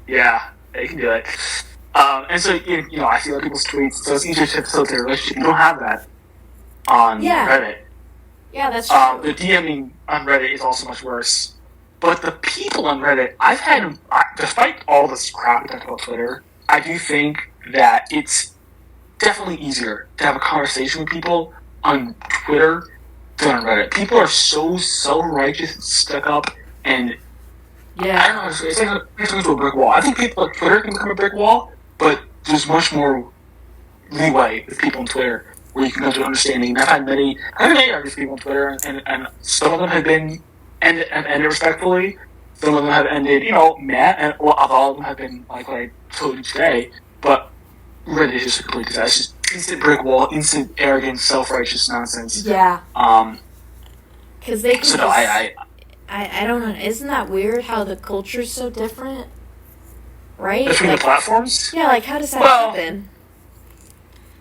yeah, you can do it. And so, I see other people's tweets, so it's easier to facilitate a relationship. You don't have that on Reddit. Yeah, that's true. The DMing on Reddit is also much worse. But the people on Reddit, I've had, despite all this crap we talked about Twitter, I do think that it's definitely easier to have a conversation with people on Twitter than on Reddit. People are so self-righteous and stuck up, and I don't know, it's like turning into a brick wall. I think people on Twitter can become a brick wall, but there's much more leeway with people on Twitter where you can come to an understanding. I've had many arguments with people on Twitter, and some of them have been ended respectfully. Some of them have ended, mad, and all of them have been like what I told you today. But Reddit is just a complete disaster. It's just instant brick wall, instant arrogant, self-righteous nonsense. Yeah. Because they can so no, I don't know. Isn't that weird how the culture's so different? Right? Between the platforms? Yeah, like how does that happen?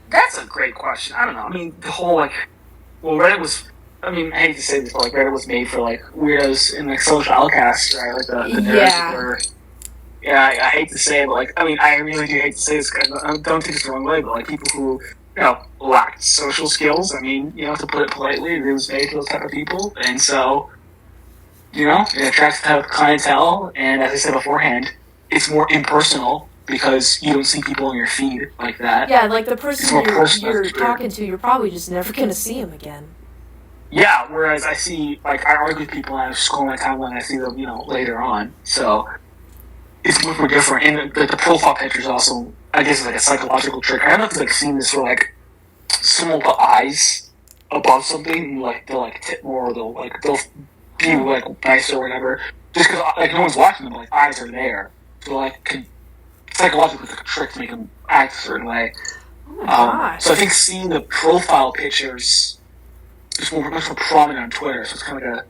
That's a great question. I don't know. I mean, the whole Reddit was. I mean, I hate to say this, but Reddit was made for weirdos and social outcasts, right? Like the nerds were. Yeah, I hate to say it, but I really do hate to say this. Don't take this the wrong way, but people who lacked social skills. I mean, to put it politely, it was made for those type of people, and so it attracts the type of clientele. And as I said beforehand, it's more impersonal because you don't see people on your feed like that. Yeah, like the person you're talking to, you're probably just never gonna see him again. Yeah, whereas I see, I argue with people and I scroll my timeline and I see them, later on. So, it's much more different. And the profile picture is also, I guess, a psychological trick. I don't know if you've seen this where, someone will put eyes above something, and, they'll, tip more, or they'll be, nicer or whatever. Just because, no one's watching them, eyes are there. So, psychologically, it's a trick to make them act a certain way. Oh my gosh. So I think seeing the profile pictures is much more prominent on Twitter, so it's kind of like a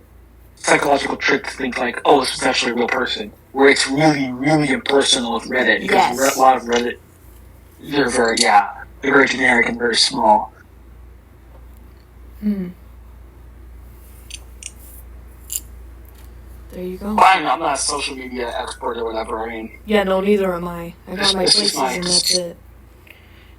psychological trick to think this is actually a real person. Where it's really, really impersonal with Reddit, because a lot of Reddit, they're very generic and very small. There you go. Well, I'm not a social media expert or whatever. I mean, yeah, no, neither am I. I got my places and that's it.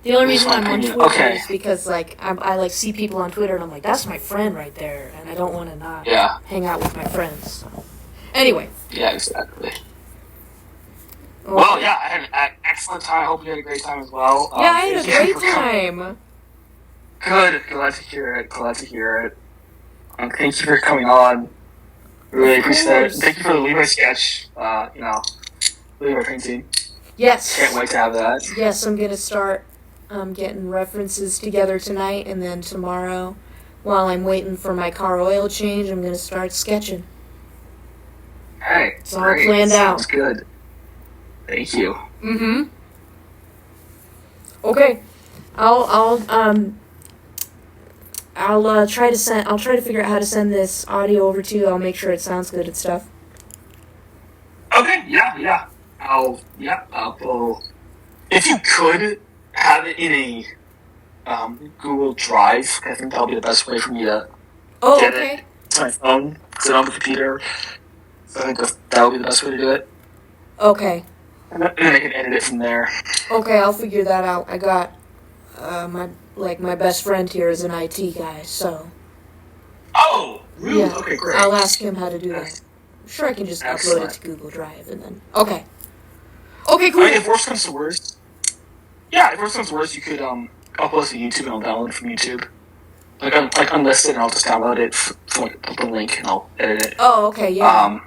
The only reason I'm on Twitter is because like I like see people on Twitter and I'm like, that's my friend right there, and I don't want to not hang out with my friends. So. Anyway. Yeah, exactly. Okay. Well, yeah, I had an excellent time. I hope you had a great time as well. Yeah, I had a great time. Good. Glad to hear it. Thank you for coming on. Really appreciate it. Thank you for the Levi sketch. Levi painting. Yes. Can't wait to have that. Yes, I'm gonna start getting references together tonight, and then tomorrow, while I'm waiting for my car oil change, I'm gonna start sketching. Hey, it's all planned out. Sounds good. Thank you. Mm-hmm. Okay, I'll try to figure out how to send this audio over to you. I'll make sure it sounds good and stuff. Okay. Yeah. I'll if you could have it in a Google Drive, I think that'll be the best way for me to get it to my phone, because I don't have a computer. So I think that'll be the best way to do it. Okay. And then I can edit it from there. Okay, I'll figure that out. I got my best friend here is an IT guy, so. Oh, really? Yeah. Okay, great. I'll ask him how to do that. I'm sure I can just upload it to Google Drive and then. Okay. Okay, cool. I mean, if worst comes to worst, you could upload to YouTube and I'll download it from YouTube. Like unlist it and I'll just download it from the link and I'll edit it. Oh, okay, yeah.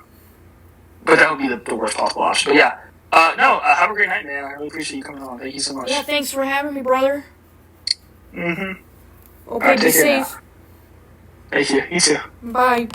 But that would be the worst possible option. But yeah. Have a great night, man. I really appreciate you coming on. Thank you so much. Yeah, thanks for having me, brother. Mm-hmm. Okay, be safe. Thank you. You too. Bye.